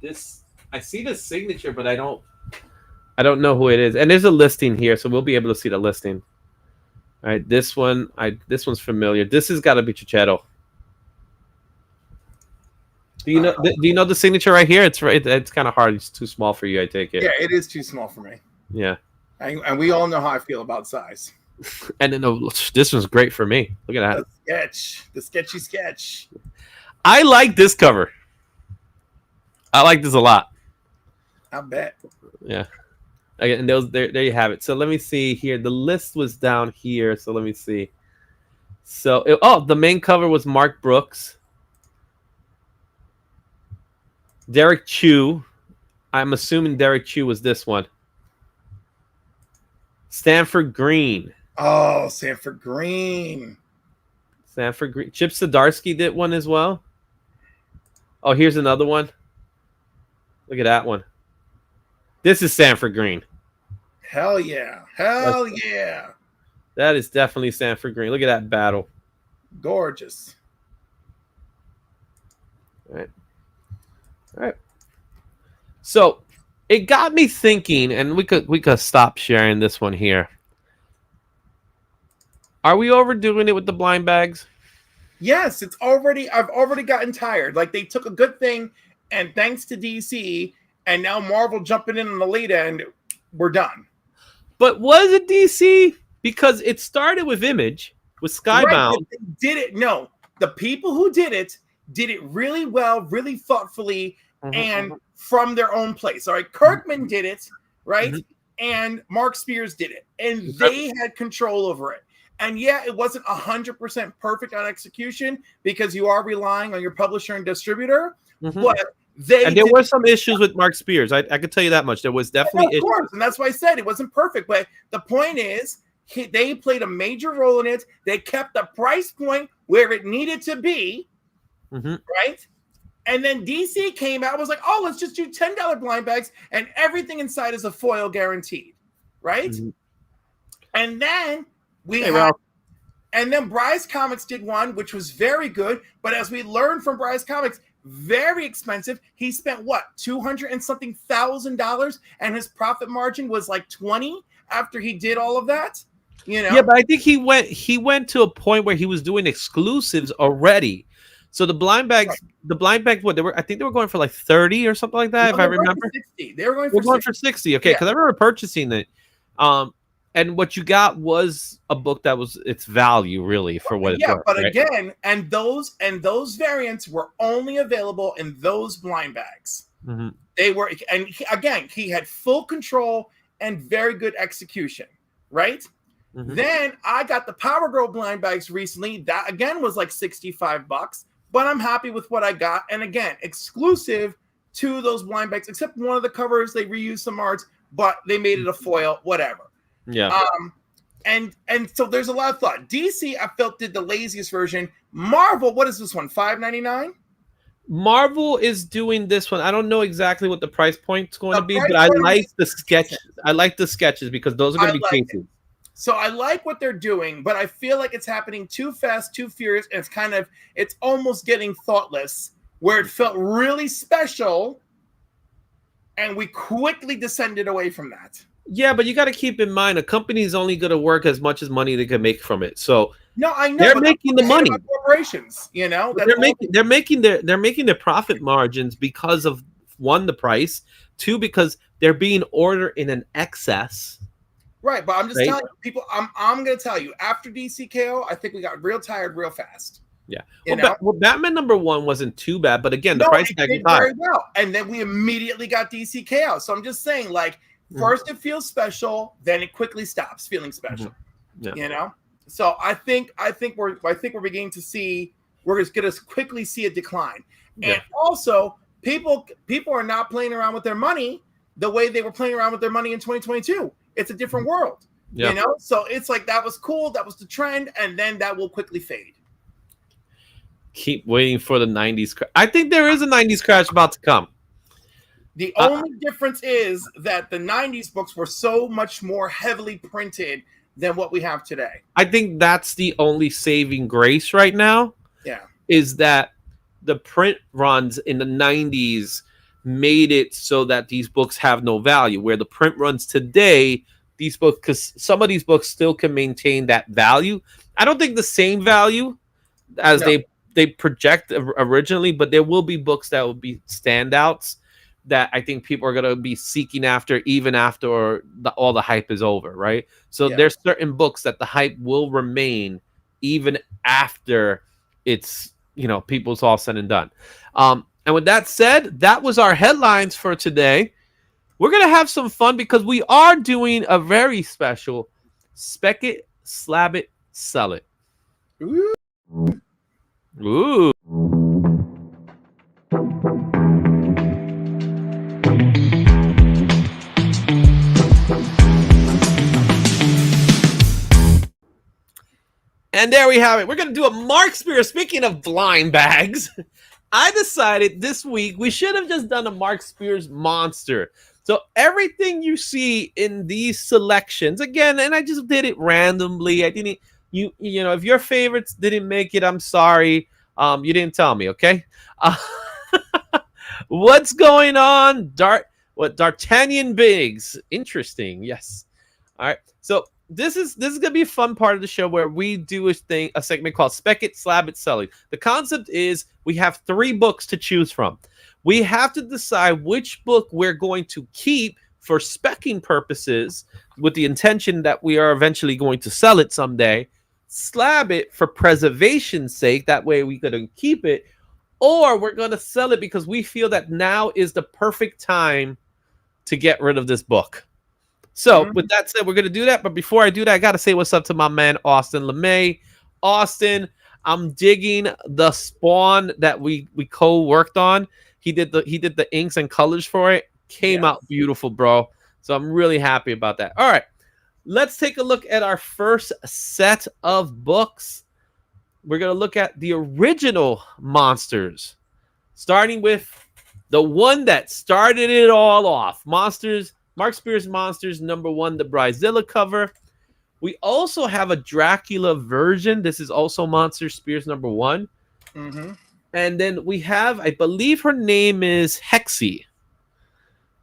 This I see the signature, but I don't know who it is. And there's a listing here, so we'll be able to see the listing. All right, this one's familiar. This has got to be Chichetto. Do you know the signature right here? It's kind of hard. It's too small for you, I take it. Yeah, it is too small for me. Yeah. And we all know how I feel about size. And then this one's great for me. Look at that. The sketchy sketch. I like this cover. I like this a lot. I bet. Yeah. And there you have it. So let me see here. The list was down here. So let me see. So the main cover was Mark Brooks. Derek Chew. I'm assuming Derek Chew was this one. Stanford Green. Oh, Sanford Green. Stanford Green. Chip Zdarsky did one as well. Oh, here's another one. Look at that one. This is Stanford Green. Hell yeah. Hell yeah. That is definitely Stanford Green. Look at that battle. Gorgeous. All right. All right. So it got me thinking, and we could stop sharing this one here. Are we overdoing it with the blind bags? Yes, I've already gotten tired. Like, they took a good thing, and thanks to DC, and now Marvel jumping in on the lead end, we're done. But was it DC? Because it started with Image, with Skybound. Right, they did it. No, the people who did it really well, really thoughtfully, and from their own place. All right, Kirkman did it, right? And Mark Spears did it, and they had control over it. And yeah, it wasn't 100% perfect on execution because you are relying on your publisher and distributor, but there were some issues with Mark Spears. I could tell you that much. There was definitely of course, and that's why I said it wasn't perfect. But the point is, they played a major role in it. They kept the price point where it needed to be, right? And then DC came out, was like, "Oh, let's just do $10 blind bags, and everything inside is a foil guaranteed," right? And then and then Bryce Comics did one, which was very good. But as we learned from Bryce Comics, very expensive. He spent what, $200 and something thousand, and his profit margin was like 20 after he did all of that. You know? Yeah, but I think he went to a point where he was doing exclusives already. So the blind bags, I think they were going for like 30 or something like that, if I remember. 60. They were going for 60. Okay, because I remember purchasing it. And what you got was a book that was its value, really, for what it's worth. But again, and those variants were only available in those blind bags. They were, and he had full control and very good execution, right? Then I got the Power Girl blind bags recently. That again was like $65, but I'm happy with what I got. And again, exclusive to those blind bags, except one of the covers they reused some arts, but they made it a foil, whatever. Yeah. And so there's a lot of thought. DC, I felt, did the laziest version. Marvel, what is this one? $5.99? Marvel is doing this one. I don't know exactly what the price point's going to be, but I like the sketches. I like the sketches because those are going to be cases. So I like what they're doing, but I feel like it's happening too fast, too furious, and it's almost getting thoughtless, where it felt really special, and we quickly descended away from that. Yeah, but you got to keep in mind, a company is only going to work as much as money they can make from it. So no, I know they're making the money. Corporations, you know, they're making their profit margins because of, one, the price, two, because they're being ordered in an excess. Right, but I'm just telling you, people. I'm going to tell you, after DCKO, I think we got real tired real fast. Yeah. Well, Batman #1 wasn't too bad, but again, the price tag is high. Very well, and then we immediately got DCKO. So I'm just saying, like. First, it feels special, then it quickly stops feeling special. You know, so I think we're beginning to see, we're just going to quickly see a decline, and also people are not playing around with their money the way they were playing around with their money in 2022. It's a different world, you know. So it's like that was cool, that was the trend, and then that will quickly fade. Keep waiting for the 90s crash. I think there is a 90s crash about to come. The only difference is that the 90s books were so much more heavily printed than what we have today. I think that's the only saving grace right now. Yeah. Is that the print runs in the 90s made it so that these books have no value, where the print runs today, these books, because some of these books still can maintain that value. I don't think the same value as they project originally, but there will be books that will be standouts that I think people are going to be seeking after even after all the hype is over, right? So there's certain books that the hype will remain even after it's, people's all said and done. And with that said, that was our headlines for today. We're going to have some fun because we are doing a very special Spec It, Slab It, Sell It. Ooh. we have it. We're going to do a Mark Spears. Speaking of blind bags, I decided this week we should have just done a Mark Spears monster. So everything you see in these selections, again, and I just did it randomly. I didn't, you know, if your favorites didn't make it, I'm sorry. You didn't tell me, okay? What's going on? D'Artagnan Biggs. Interesting. Yes. All right. So this is gonna be a fun part of the show where we do a segment called Spec It, Slab It, Sell It. The concept is we have 3 books to choose from. We have to decide which book we're going to keep for specking purposes with the intention that we are eventually going to sell it someday, slab it for preservation's sake, that way we could keep it, or we're going to sell it because we feel that now is the perfect time to get rid of this book. So with that said, we're going to do that. But before I do that, I got to say what's up to my man, Austin LeMay. Austin, I'm digging the Spawn that we co-worked on. He did the inks and colors for it. Came out beautiful, bro. So I'm really happy about that. All right. Let's take a look at our first set of books. We're going to look at the original monsters, starting with the one that started it all off. Monsters, Mark Spears Monsters #1, the Bridezilla cover. We also have a Dracula version. This is also Monster Spears #1. And then we have, I believe her name is Hexy.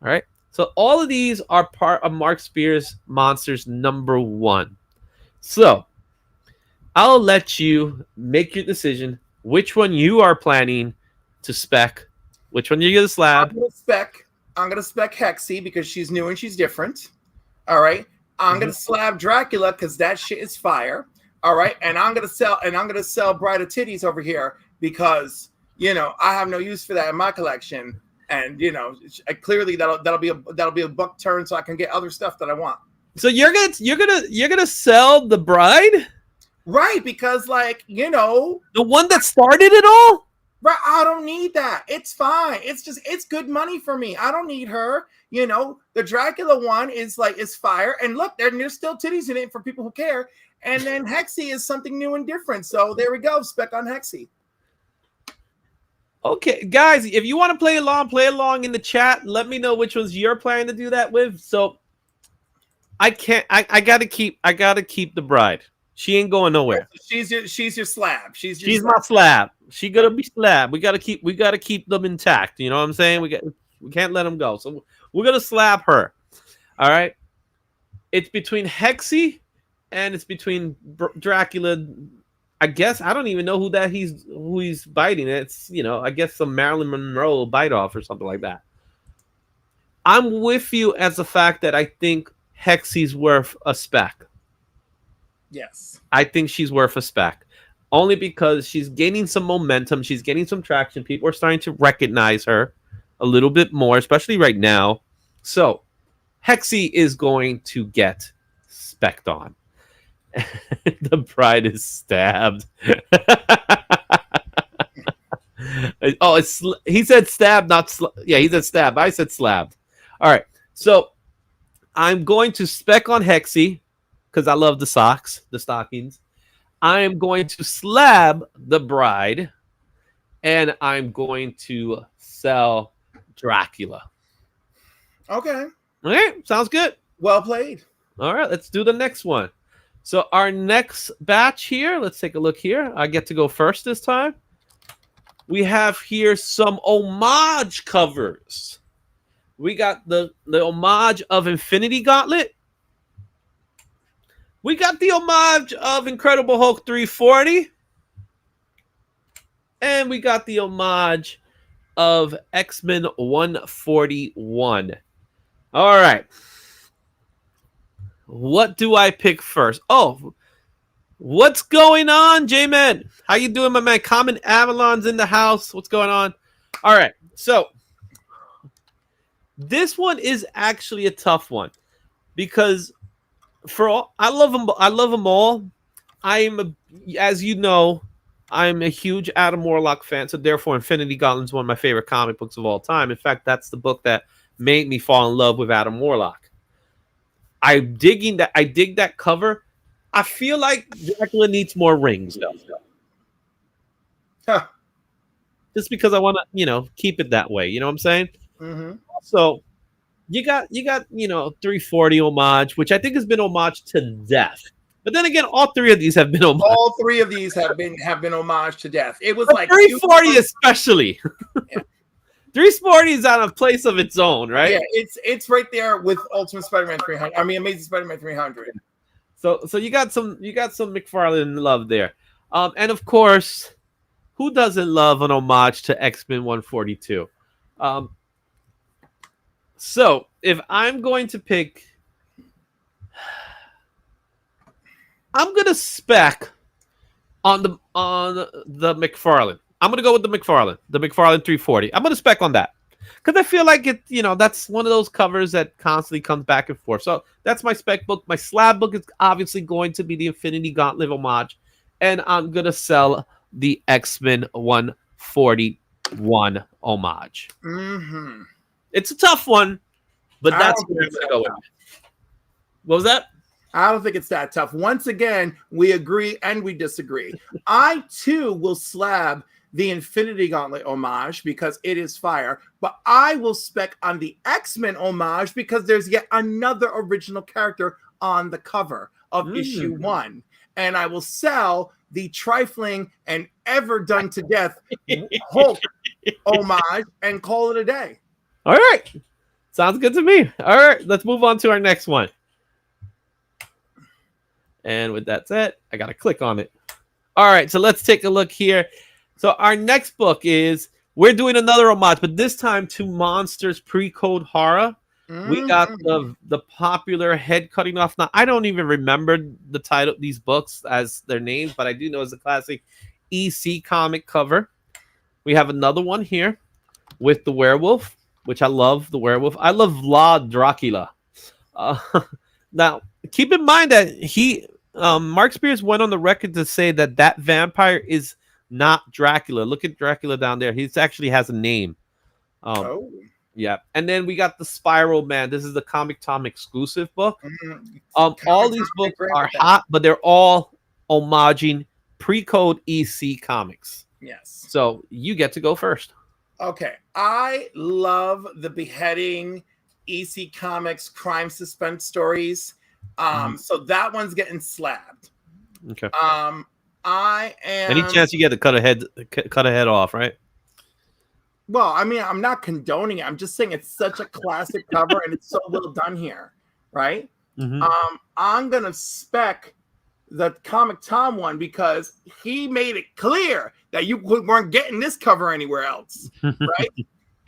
All right. So all of these are part of Mark Spears Monsters #1. So I'll let you make your decision which one you are planning to spec, which one you're going to slab. I'm gonna spec Hexy because she's new and she's different. All right. I'm gonna slab Dracula because that shit is fire. All right. And I'm gonna sell Bride of Titties over here because, you know, I have no use for that in my collection. And, you know, clearly that'll be a buck turn so I can get other stuff that I want. So you're gonna sell the Bride? Right, because, like, you know, the one that started it all? Right, I don't need that. It's fine. It's good money for me. I don't need her. You know, the Dracula one is fire. And look, there's still titties in it for people who care. And then Hexy is something new and different. So there we go. Spec on Hexy. Okay, guys, if you want to play along in the chat. Let me know which ones you're planning to do that with. So I gotta keep the Bride. She ain't going nowhere. She's your slab. She's my slab. She gonna be slab. We gotta keep them intact. You know what I'm saying? We can't let them go. So we're gonna slab her. All right. It's between Hexy and it's between Dracula. I guess I don't even know who he's biting. It's, you know, I guess some Marilyn Monroe bite off or something like that. I'm with you as the fact that I think Hexy's worth a spec. Yes. I think she's worth a spec. Only because she's gaining some momentum. She's getting some traction. People are starting to recognize her a little bit more, especially right now. So Hexy is going to get specced on. The Bride is stabbed. Oh, he said stab, not yeah, he said stab. I said slabbed. All right. So I'm going to spec on Hexy because I love the stockings. I am going to slab the Bride, and I'm going to sell Dracula. Okay. All right. Sounds good. Well played. All right. Let's do the next one. So our next batch here, let's take a look here. I get to go first this time. We have here some homage covers. We got the homage of Infinity Gauntlet. We got the homage of Incredible Hulk 340. And we got the homage of X-Men 141. All right. What do I pick first? Oh, what's going on, J-Man? How you doing, my man? Common Avalon's in the house. What's going on? All right. So this one is actually a tough one because I love them. I love them all. As you know, I'm a huge Adam Warlock fan. So therefore, Infinity Gauntlet is one of my favorite comic books of all time. In fact, that's the book that made me fall in love with Adam Warlock. I dig that cover. I feel like Dracula needs more rings, though. Huh. Just because I want to, keep it that way. You know what I'm saying? Mm-hmm. So you got 340 homage, which I think has been homage to death. But then again, all three of these have been homage. All three of these have been homage to death. It was But like 340 especially. Yeah. 340 is on a place of its own, right? Yeah, it's right there with Ultimate Spider-Man 300. I mean, Amazing Spider-Man 300. So you got some McFarlane love there. And of course, who doesn't love an homage to X-Men 142? So if I'm going to pick, I'm gonna spec on the McFarlane. I'm gonna go with the McFarlane 340. I'm gonna spec on that because I feel like it. That's one of those covers that constantly comes back and forth. So that's my spec book. My slab book is obviously going to be the Infinity Gauntlet homage, and I'm gonna sell the X-Men 141 homage. Mm-hmm. It's a tough one, but that's what I'm gonna go with. What was that? I don't think it's that tough. Once again, we agree and we disagree. I too will slab the Infinity Gauntlet homage because it is fire, but I will spec on the X-Men homage because there's yet another original character on the cover of issue 1. And I will sell the trifling and ever done to death Hulk homage and call it a day. All right. Sounds good to me. All right, let's move on to our next one. And with that said, I got to click on it. All right, so let's take a look here. So our next book is, we're doing another homage, but this time to Monsters Pre-Code Horror. We got the popular head cutting off. Now, I don't even remember the title of these books as their names, but I do know it's a classic EC comic cover. We have another one here with the werewolf, which I love the werewolf. I love La Dracula. Now, keep in mind that Mark Spears went on the record to say that vampire is not Dracula. Look at Dracula down there. He actually has a name. Yeah. And then we got the Spiral Man. This is the Comic Tom exclusive book. All these books are hot, but they're all homaging pre-code EC comics. Yes. So you get to go first. Okay. I love the Beheading EC Comics crime suspense stories. So that one's getting slabbed. Okay. I am. Any chance you get to cut a head off, right? Well, I mean, I'm not condoning it. I'm just saying it's such a classic cover and it's so well done here, right? I'm gonna spec the Comic Tom one because he made it clear that you weren't getting this cover anywhere else, right?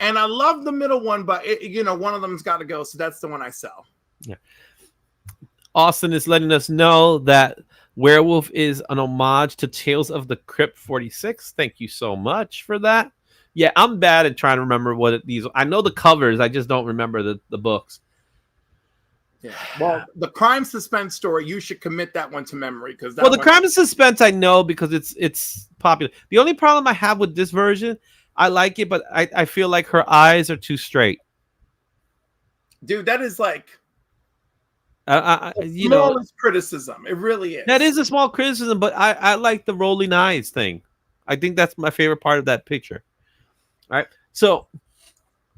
And I love the middle one, but one of them's got to go, so that's the one I sell. Yeah. Austin is letting us know that Werewolf is an homage to Tales of the Crypt 46. Thank you so much for that. Yeah, I'm bad at trying to remember these. I know the covers, I just don't remember the books. Yeah. Well, the crime suspense story, you should commit that one to memory because the crime and suspense I know because it's popular. The only problem I have with this version, I like it, but I feel like her eyes are too straight. Dude, that is like smallest criticism. It really is. That is a small criticism, but I like the rolling eyes thing. I think that's my favorite part of that picture. All right, so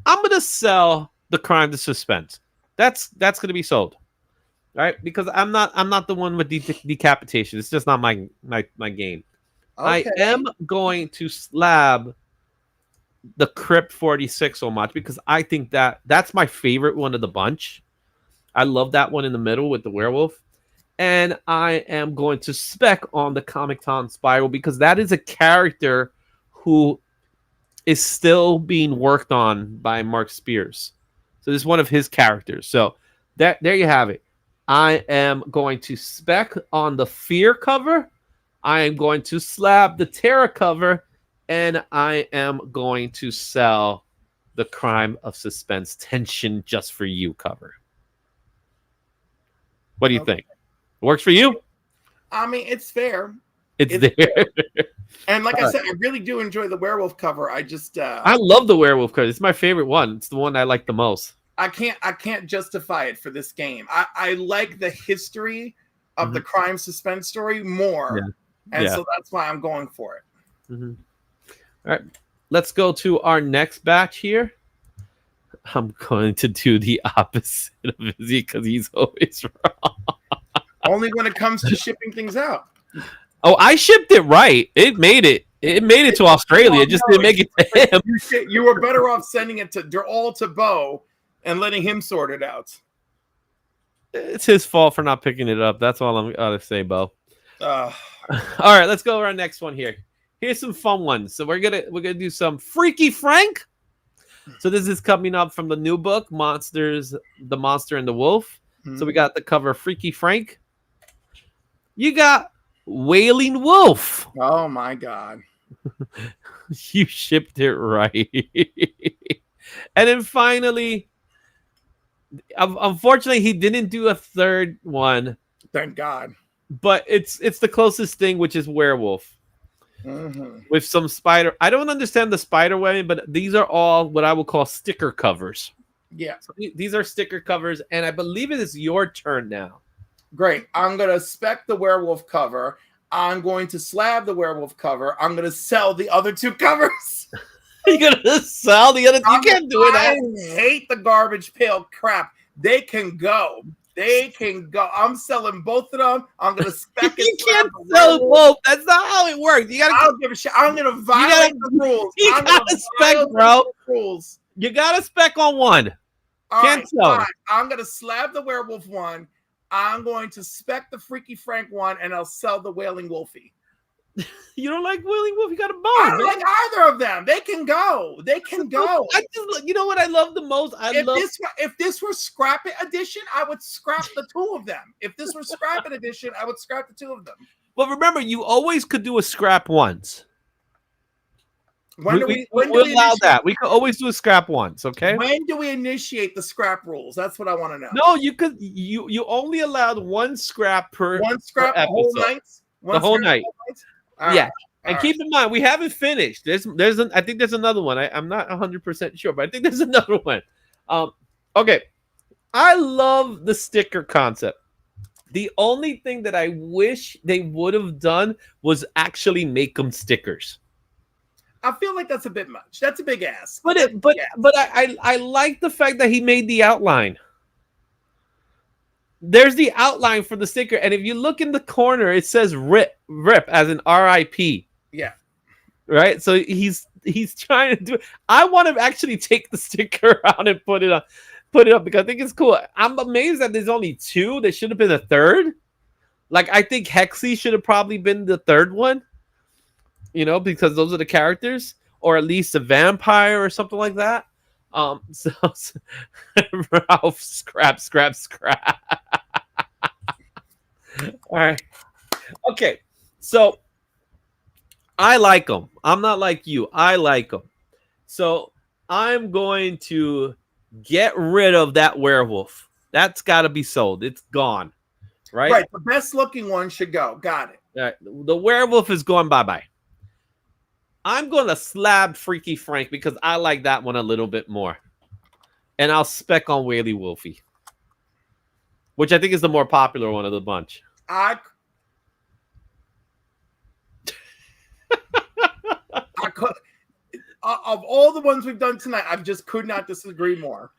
I'm gonna sell the crime to suspense. That's gonna be sold, all right? Because I'm not the one with decapitation. It's just not my game. Okay. I am going to slab the Crypt 46 homage because I think that's my favorite one of the bunch. I love that one in the middle with the werewolf. And I am going to spec on the Comic Tom Spiral because that is a character who is still being worked on by Mark Spears. So this is one of his characters. So there you have it. I am going to spec on the Fear cover. I am going to slab the Terror cover. And I am going to sell the Crime of Suspense Tension Just for You cover. What do you think? Works for you? I mean, it's fair. It's there. Fair. And like I said, I really do enjoy the werewolf cover. I love the werewolf cover. It's my favorite one. It's the one I like the most. I can't justify it for this game. I like the history of the crime suspense story more. Yeah. And Yeah. so that's why I'm going for it. All right. Let's go to our next batch here. I'm going to do the opposite of Izzy because he's always wrong. Only when it comes to shipping things out. Oh, I shipped it right. It made it. It made it to Australia. It just didn't make it to him. You were better off sending it to Bo and letting him sort it out. It's his fault for not picking it up. That's all I'm gonna say, Bo. Uh, All right, let's go to our next one here. Here's some fun ones. So we're gonna do some Freaky Frank. So this is coming up from the new book, Monsters, the Monster and the Wolf. So we got the cover Freaky Frank. You got Wailing Wolf. oh my God. You shipped it right. And then finally, unfortunately, he didn't do a third one, Thank God. but it's the closest thing, which is werewolf with some spider. I don't understand the spider webbing, but these are all what I would call sticker covers. Yeah. So these are sticker covers, and I believe it is your turn now. Great. I'm going to spec the werewolf cover. I'm going to slab the werewolf cover. I'm going to sell the other two covers. You're gonna sell the other. You can't do it. I hate the garbage pail crap. They can go. They can go. I'm selling both of them. I'm gonna spec it. You can't sell both. That's not how it works. You gotta. I don't give a shit. I'm gonna violate the rules. You I'm gotta gonna spec, violate bro. the rules. You gotta spec on one. All Can't right, sell. fine. I'm gonna slab the werewolf one. I'm going to spec the Freaky Frank one, and I'll sell the Wailing Wolfie. You don't like Wailing Wolf? You got a bone. I don't like either of them. They can go. They can go. You know what I love the most? If this were Scrap It edition, I would scrap the two of them. If this were Scrap It edition, I would scrap the two of them. But remember, you always could do a scrap once. When do we allow that. We could always do a scrap once, okay? When do we initiate the scrap rules? That's what I want to know. No, you could. You only allowed one scrap per the whole night. The whole night. Yeah. Right. And keep in mind, we haven't finished. I think there's another one. I'm not 100% sure, but I think there's another one. Okay. I love the sticker concept. The only thing that I wish they would have done was actually make them stickers. I feel like that's a bit much. That's a big ask. But I like the fact that he made the outline. There's the outline for the sticker, and if you look in the corner, it says "rip" as in R.I.P. Yeah. Right. So he's trying to do it. I want to actually take the sticker out and put it up because I think it's cool. I'm amazed that there's only two. There should have been a third. Like I think Hexy should have probably been the third one. You know, because those are the characters, or at least a vampire or something like that. So Ralph scrap. All right. Okay. So I like them. I'm not like you. I like them. So I'm going to get rid of that werewolf. That's got to be sold. It's gone. Right? Right. The best looking one should go. Got it. All right. The werewolf is going bye-bye. I'm going to slab Freaky Frank because I like that one a little bit more. And I'll spec on Wailing Wolfie, which I think is the more popular one of the bunch. I could, of all the ones we've done tonight, I just could not disagree more.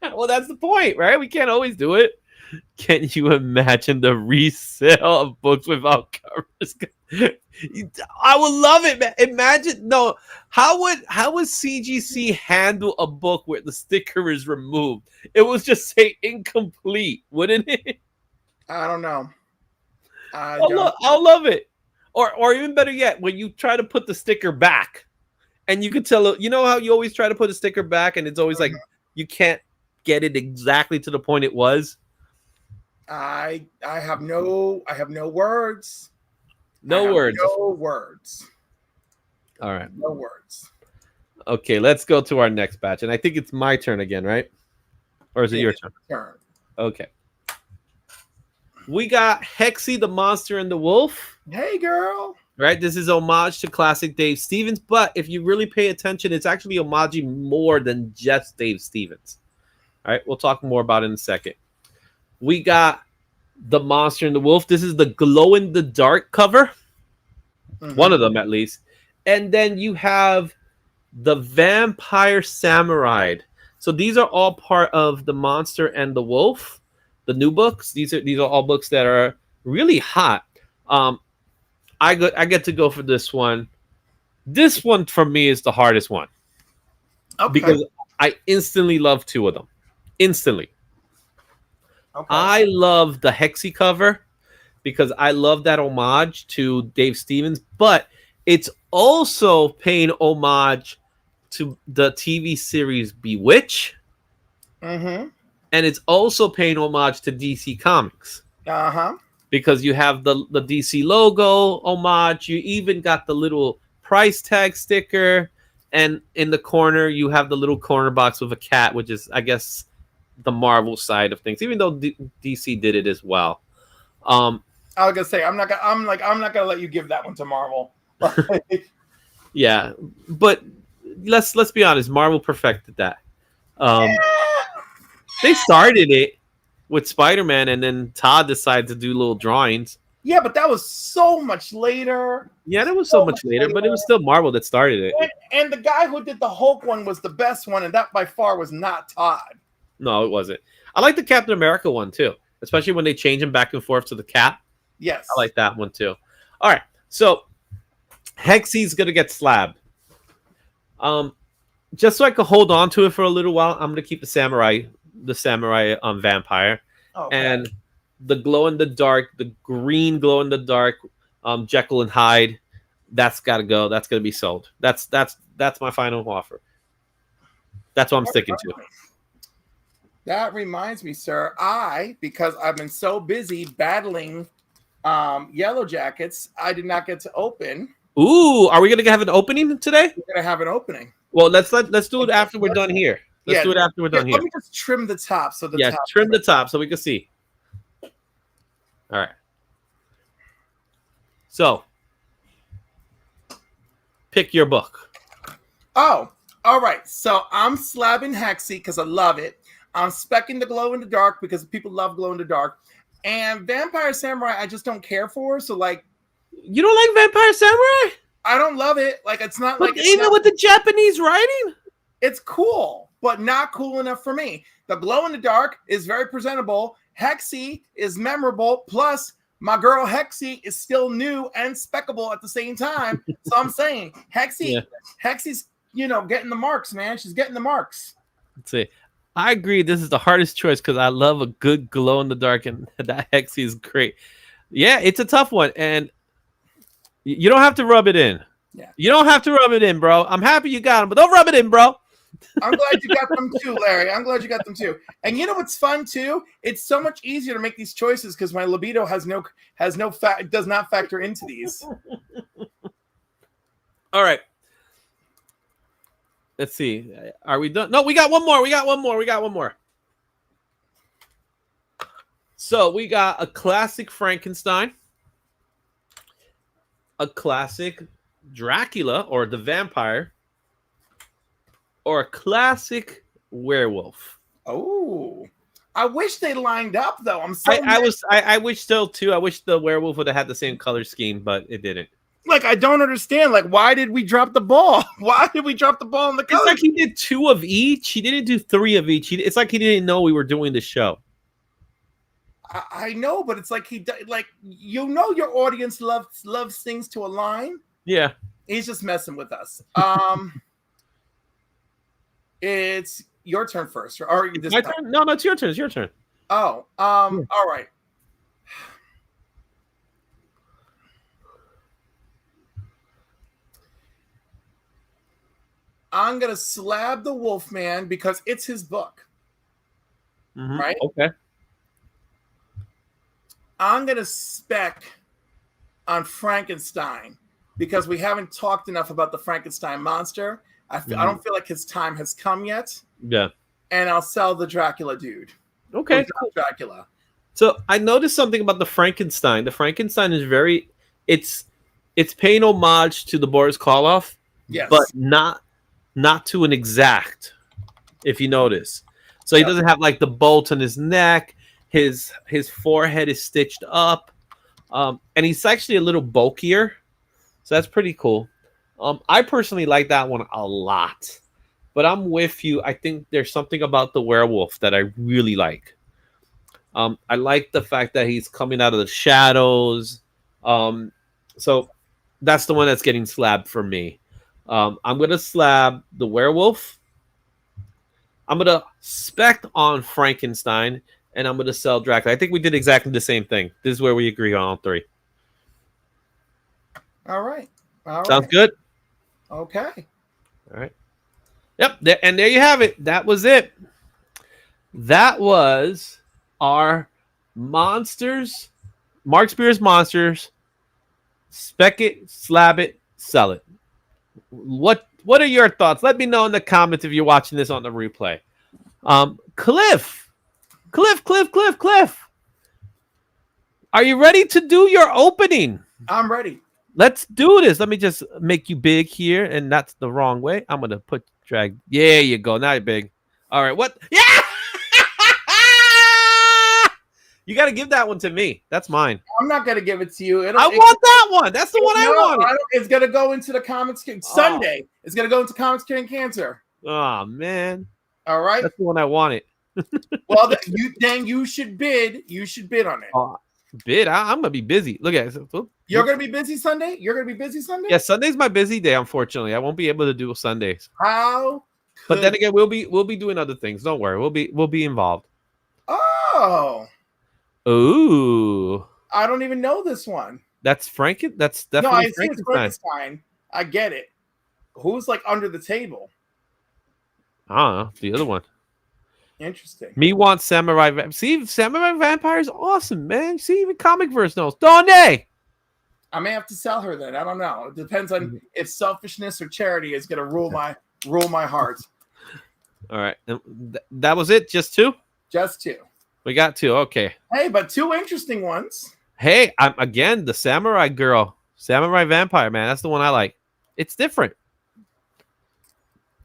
Well, that's the point, right? We can't always do it. Can you imagine the resale of books without covers? I would love it, man. Imagine how would CGC handle a book where the sticker is removed? It would just say incomplete, wouldn't it? I don't know. I'll love it. Or even better yet, when you try to put the sticker back, and you could tell, you know how you always try to put a sticker back, and it's always like you can't get it exactly to the point it was. I have no words. No words. No words. All right. No words. Okay, let's go to our next batch. And I think it's my turn again, right? Or is it your turn? Okay. We got Hexy the Monster and the Wolf. Hey, girl. Right? This is homage to classic Dave Stevens. But if you really pay attention, it's actually homaging more than just Dave Stevens. All right, we'll talk more about it in a second. We got the monster and the wolf. This is the glow in the dark cover. One of them at least. And then you have the Vampire Samurai. So these are all part of the Monster and the Wolf, the new books. These are all books that are really hot. I get to go for this one. This one for me is the hardest one. Okay. Because I instantly love two of them. Instantly. Okay. I love the Hexy cover because I love that homage to Dave Stevens, but it's also paying homage to the TV series Bewitch. And it's also paying homage to DC Comics. Because you have the DC logo homage. You even got the little price tag sticker. And in the corner, you have the little corner box with a cat, which is, I guess, the Marvel side of things, even though DC did it as well. I was gonna say I'm not gonna let you give that one to Marvel. Yeah, but let's be honest, Marvel perfected that. They started it with Spider-Man, and then Todd decided to do little drawings. Yeah, but that was so much later. Yeah, that was so much later, but it was still Marvel that started it. And the guy who did the Hulk one was the best one, and that by far was not Todd. No, it wasn't. I like the Captain America one too, especially when they change him back and forth to the cap. Yes. I like that one too. All right, so Hexy's gonna get slabbed. Just so I could hold on to it for a little while, I'm gonna keep the samurai vampire, and the glow in the dark, the green glow in the dark, Jekyll and Hyde. That's gotta go. That's gonna be sold. That's my final offer. That's what I'm sticking to. That reminds me, sir. Because I've been so busy battling Yellow Jackets, I did not get to open. Ooh, are we gonna have an opening today? We're gonna have an opening. Well, let's do it after we're done here. Let's do it after we're done here. Let me just trim the top so trim the top so we can see. All right. So, pick your book. Oh, all right. So I'm slabbing Hexy because I love it. I'm specking the glow in the dark because people love glow in the dark. And Vampire Samurai, I just don't care for. So, like, you don't like Vampire Samurai? I don't love it. Like, it's not like even with the Japanese writing, it's cool, but not cool enough for me. The glow in the dark is very presentable. Hexy is memorable. Plus, my girl Hexy is still new and speckable at the same time. So I'm saying Hexy's, getting the marks, man. She's getting the marks. Let's see. I agree. This is the hardest choice because I love a good glow in the dark, and that Hexy is great. Yeah, it's a tough one, and you don't have to rub it in. Yeah, you don't have to rub it in, bro. I'm happy you got them, but don't rub it in, bro. I'm glad you got them too, Larry. I'm glad you got them too. And you know what's fun too? It's so much easier to make these choices because my libido does not factor into these. All right. Let's see. Are we done? No, we got one more. So we got a classic Frankenstein, a classic Dracula or the vampire, or a classic werewolf. Oh, I wish they lined up though. I wish so too. I wish the werewolf would have had the same color scheme, but it didn't. Like, I don't understand. Like, why did we drop the ball? Why did we drop the ball in the color? It's like he did 2 of each. He didn't do 3 of each. It's like he didn't know we were doing the show. I know, but it's like your audience loves things to align. Yeah, he's just messing with us. It's your turn first, or my turn? No, it's your turn. It's your turn. Oh, all right. I'm gonna slab the Wolfman because it's his book, right? Okay. I'm gonna spec on Frankenstein because we haven't talked enough about the Frankenstein monster. I don't feel like his time has come yet. Yeah. And I'll sell the Dracula dude. Okay. Cool. Dracula. So I noticed something about the Frankenstein. The Frankenstein is it's paying homage to the Boris Karloff, yes, but not to an exact. If you notice, so he doesn't have like the bolt on his neck. His forehead is stitched up, and he's actually a little bulkier, so that's pretty cool. I personally like that one a lot, but I'm with you. I think there's something about the werewolf that I really like. I like the fact that he's coming out of the shadows. So that's the one that's getting slabbed for me. I'm going to slab the werewolf. I'm going to spec on Frankenstein, and I'm going to sell Dracula. I think we did exactly the same thing. This is where we agree on all three. All right. Sounds good? Okay. All right. Yep. And there you have it. That was it. That was our monsters, Mark Spears Monsters. Spec it, slab it, sell it. What are your thoughts? Let me know in the comments if you're watching this on the replay. Cliff. Are you ready to do your opening? I'm ready. Let's do this. Let me just make you big here, and that's the wrong way. I'm gonna drag. There you go. Now you're big. All right. What? Yeah. You got to give that one to me. That's mine. I'm not gonna give it to you. I want that one. That's the one I want. It's gonna go into the comics Sunday. It's gonna go into Comics Curing Cancer. Oh man. All right. That's the one I wanted. Well, you should bid. You should bid on it. Bid? I'm gonna be busy. Look at it. You're gonna be busy Sunday. Yeah, Sunday's my busy day. Unfortunately, I won't be able to do Sundays. How? But then again, we'll be doing other things. Don't worry. We'll be involved. Oh. Ooh. I don't even know this one. That's That's definitely I see it's Frankenstein. I get it. Who's like under the table? I don't know. The other one. Interesting. Me wants Samurai. See, Samurai Vampire is awesome, man. See, even Comic Verse knows. Don't they? I may have to sell her then. I don't know. It depends on if selfishness or charity is going to rule my heart. All right. That was it? Just two? Just two. We got two. Okay. Hey, but two interesting ones. Hey, I'm again the Samurai Girl. Samurai Vampire, man. That's the one I like. It's different.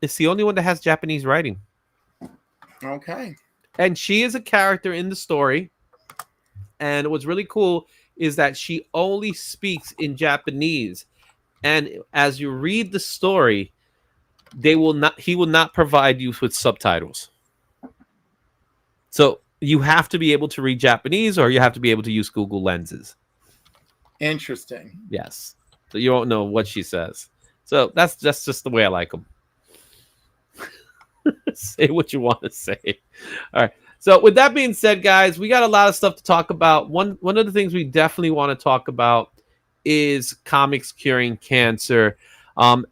It's the only one that has Japanese writing. Okay. And she is a character in the story. And what's really cool is that she only speaks in Japanese. And as you read the story, he will not provide you with subtitles. So you have to be able to read Japanese, or you have to be able to use Google Lenses. Interesting. Yes. So you won't know what she says. So that's just the way I like them. Say what you want to say. All right. So with that being said, guys, we got a lot of stuff to talk about. One of the things we definitely want to talk about is Comics Curing Cancer.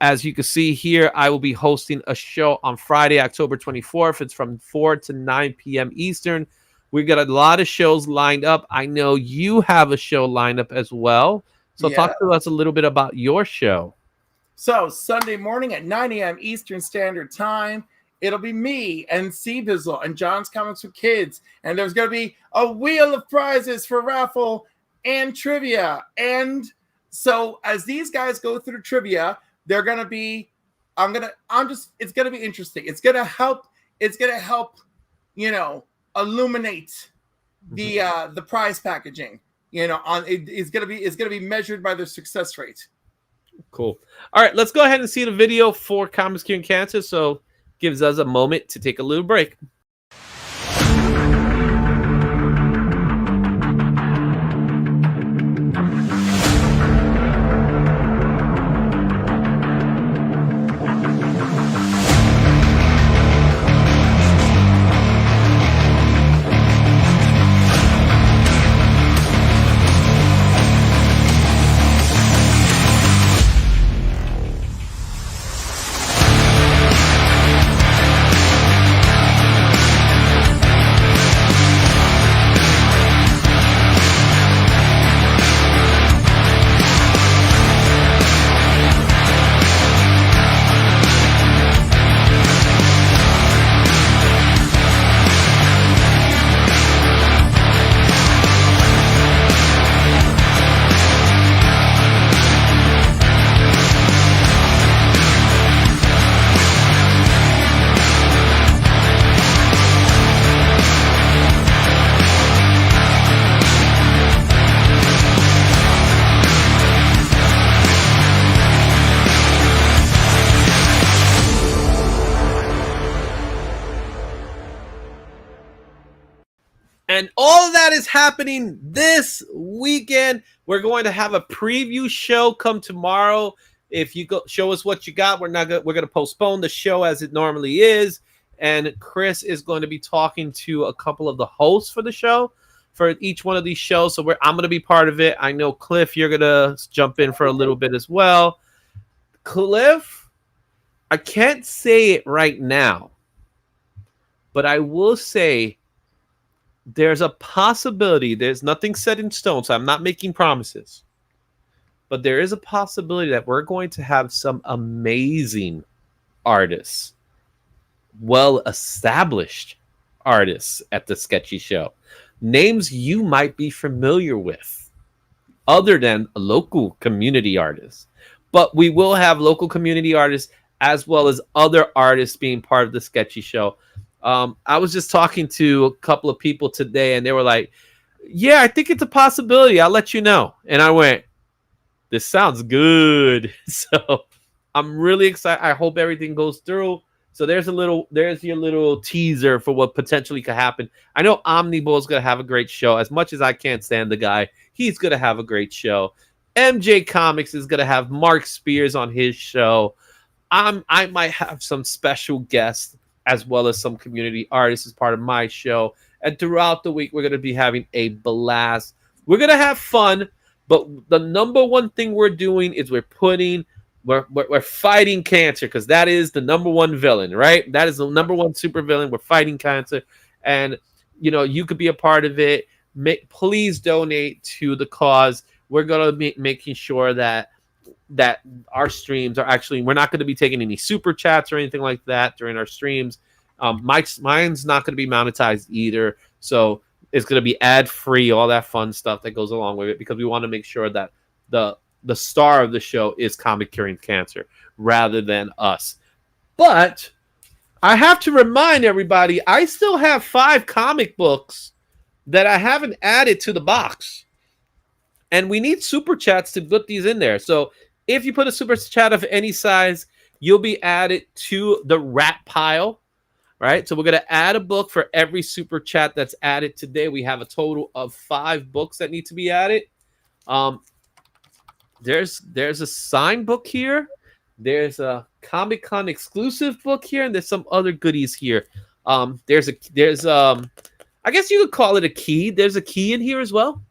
As you can see here, I will be hosting a show on Friday, October 24th. It's from 4 to 9 p.m. Eastern. We've got a lot of shows lined up. I know you have a show lined up as well. So talk to us a little bit about your show. So Sunday morning at 9 a.m. Eastern Standard Time, it'll be me and CVizzle and John's Comics for Kids. And there's going to be a wheel of prizes for raffle and trivia. And so as these guys go through the trivia, they're going to be, it's going to be interesting. It's going to help, illuminate the prize packaging, it's going to be measured by their success rate. Cool. All right, let's go ahead and see the video for Comics Curing Cancer. So gives us a moment to take a little break. And all of that is happening this weekend. We're going to have a preview show come tomorrow. If you go show us what you got, we're going to postpone the show as it normally is. And Chris is going to be talking to a couple of the hosts for the show, for each one of these shows. So I'm going to be part of it. I know, Cliff, you're going to jump in for a little bit as well. Cliff, I can't say it right now, but I will say there's a possibility. There's nothing set in stone, so I'm not making promises. But there is a possibility that we're going to have some amazing artists, well-established artists at the Sketchy Show. Names you might be familiar with, other than local community artists. But we will have local community artists as well as other artists being part of the Sketchy Show. I was just talking to a couple of people today, and they were like, yeah, I think it's a possibility. I'll let you know. And I went, this sounds good. So I'm really excited. I hope everything goes through. So there's your little teaser for what potentially could happen. I know Omnibull is going to have a great show. As much as I can't stand the guy, he's going to have a great show. MJ Comics is going to have Mark Spears on his show. I might have some special guests as well as some community artists as part of my show. And throughout the week, we're going to be having a blast. We're going to have fun, but the number one thing we're doing is we're fighting cancer, because that is the number one villain, right? That is the number one super villain. We're fighting cancer. And, you could be a part of it. Please donate to the cause. We're going to be making sure that our streams are actually, we're not going to be taking any super chats or anything like that during our streams. Mine's not going to be monetized either. So it's going to be ad free, all that fun stuff that goes along with it, because we want to make sure that the star of the show is Comic Curing Cancer rather than us. But I have to remind everybody, I still have 5 comic books that I haven't added to the box. And we need super chats to put these in there. So if you put a super chat of any size, you'll be added to the rat pile, right? So we're going to add a book for every super chat that's added today. We have a total of 5 books that need to be added. There's a signed book here. There's a Comic-Con exclusive book here, and there's some other goodies here. There's I guess you could call it a key. There's a key in here as well.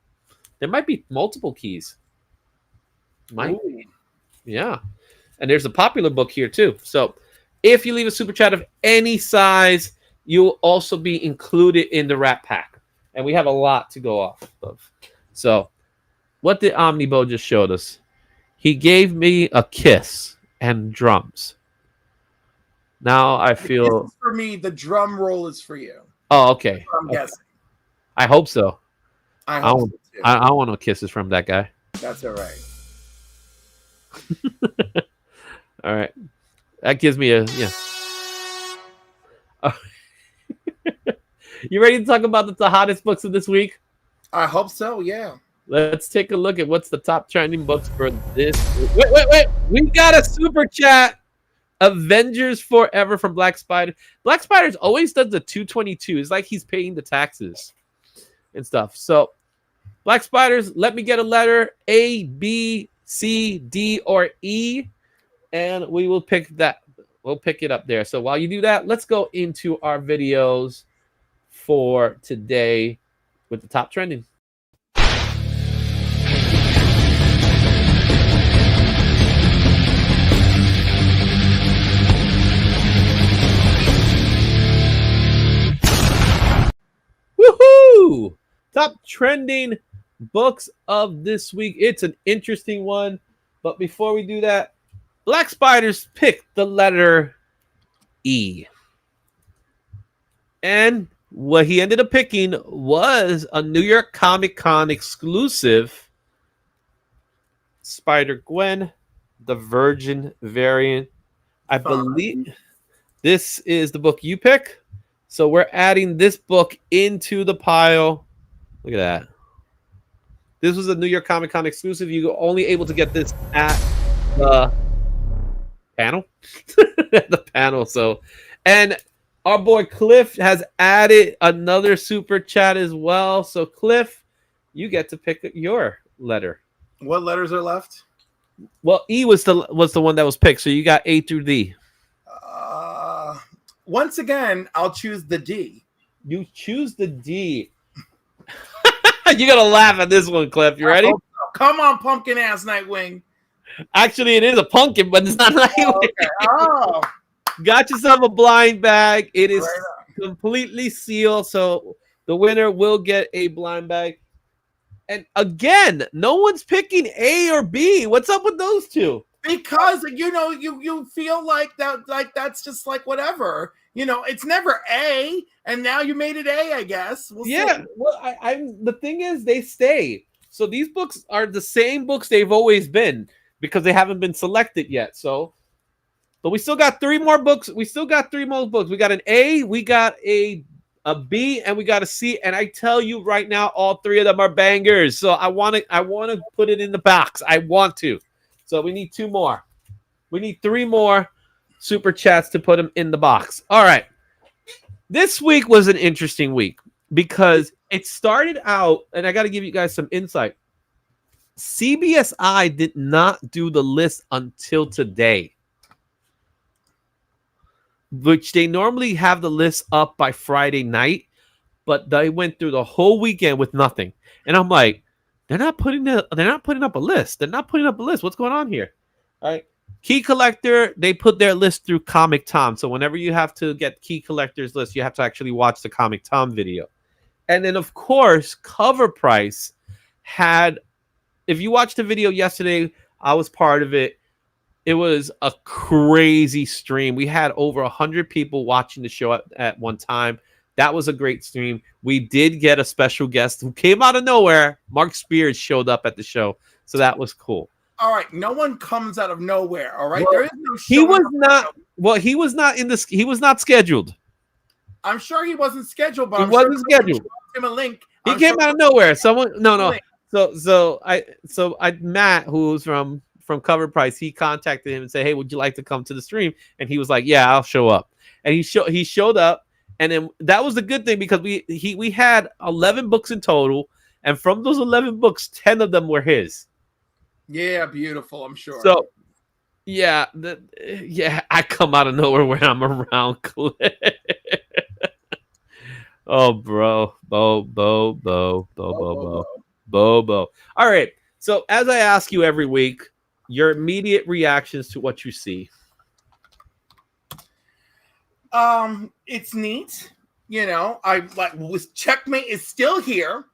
There might be multiple keys. Might be. Yeah. And there's a popular book here too. So if you leave a super chat of any size, you'll also be included in the Rat Pack. And we have a lot to go off of. So what did Omnibo just showed us? He gave me a kiss and drums. Now I feel... For me, the drum roll is for you. Oh, okay. I'm guessing. I hope so. I hope so too. I want no kisses from that guy. That's all right. All right. That gives me a... Yeah. You ready to talk about the hottest books of this week? I hope so, yeah. Let's take a look at what's the top trending books for this. Wait. We got a super chat. Avengers Forever from Black Spider. Black Spider's always does the 222. It's like he's paying the taxes and stuff. So, Black Spiders, let me get a letter A, B, C, D, or E, and we will pick that. We'll pick it up there. So while you do that, let's go into our videos for today with the top trending. Woohoo! Top trending books of this week. It's an interesting one. But before we do that, Black Spiders picked the letter E. And what he ended up picking was a New York Comic Con exclusive Spider-Gwen, the Virgin variant. I believe this is the book you pick. So we're adding this book into the pile. Look at that. This was a New York Comic Con exclusive. You were only able to get this at the panel. At the panel. So, and Our boy Cliff has added another super chat as well. So Cliff, you get to pick your letter. What letters are left? Well, E was the one that was picked, so you got A through D. Once again, I'll choose the D. You choose the D. You're gonna laugh at this one, Cliff. You ready? Come on, pumpkin ass Nightwing. Actually, it is a pumpkin, but it's not Nightwing. Okay. Oh, Got yourself a blind bag. It is right completely sealed, so the winner will get a blind bag. And again, no one's picking A or B. What's up with those two? because you feel like that's just like whatever. It's never A, and now you made it A. I guess. We'll Yeah. see. Well, the thing is, they stay. So these books are the same books they've always been because they haven't been selected yet. So, but we still got three more books. We still got three more books. We got an A, we got a B, and we got a C. And I tell you right now, all three of them are bangers. So I want to put it in the box. I want to. So we need two more. We need three more super chats to put them in the box. All right. This week was an interesting week because it started out, and I got to give you guys some insight. CBSI did not do the list until today, which they normally have the list up by Friday night, but they went through the whole weekend with nothing. And I'm like, they're not putting up a list. They're not putting up a list. What's going on here? All right. Key Collector, they put their list through Comic Tom. So whenever you have to get Key Collector's list, you have to actually watch the Comic Tom video. And then, of course, Cover Price had, if you watched the video yesterday, I was part of it. It was a crazy stream. We had over 100 people watching the show at one time. That was a great stream. We did get a special guest who came out of nowhere. Mark Spears showed up at the show. So that was cool. All right, no one comes out of nowhere. All right, Well, there is no. He was showing up. not. Well, he was not in this. He was not scheduled. I'm sure he wasn't scheduled, but He I'm wasn't sure scheduled. him a link. He I'm came sure out of nowhere. Someone. No. link. So Matt, who's from Cover Price, he contacted him and said, "Hey, would you like to come to the stream?" And he was like, "Yeah, I'll show up." And he showed up, and then that was a good thing because we had 11 books in total, and from those 11 books, 10 of them were his. Yeah, beautiful. I'm sure. So, yeah, I come out of nowhere when I'm around Cliff. Oh, bro, Bo. All right. So, as I ask you every week, your immediate reactions to what you see. It's neat. I like Checkmate is still here.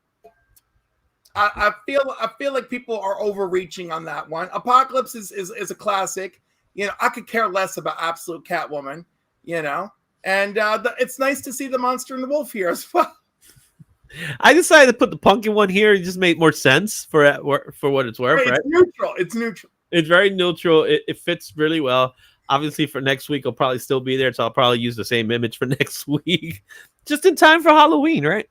I feel like people are overreaching on that one. Apocalypse is a classic. I could care less about Absolute Catwoman. And it's nice to see the Monster and the Wolf here as well. I decided to put the pumpkin one here. It just made more sense for what it's worth. It's right? neutral. It's neutral. It's very neutral. It fits really well. Obviously, for next week, I'll probably still be there, so I'll probably use the same image for next week, just in time for Halloween, right?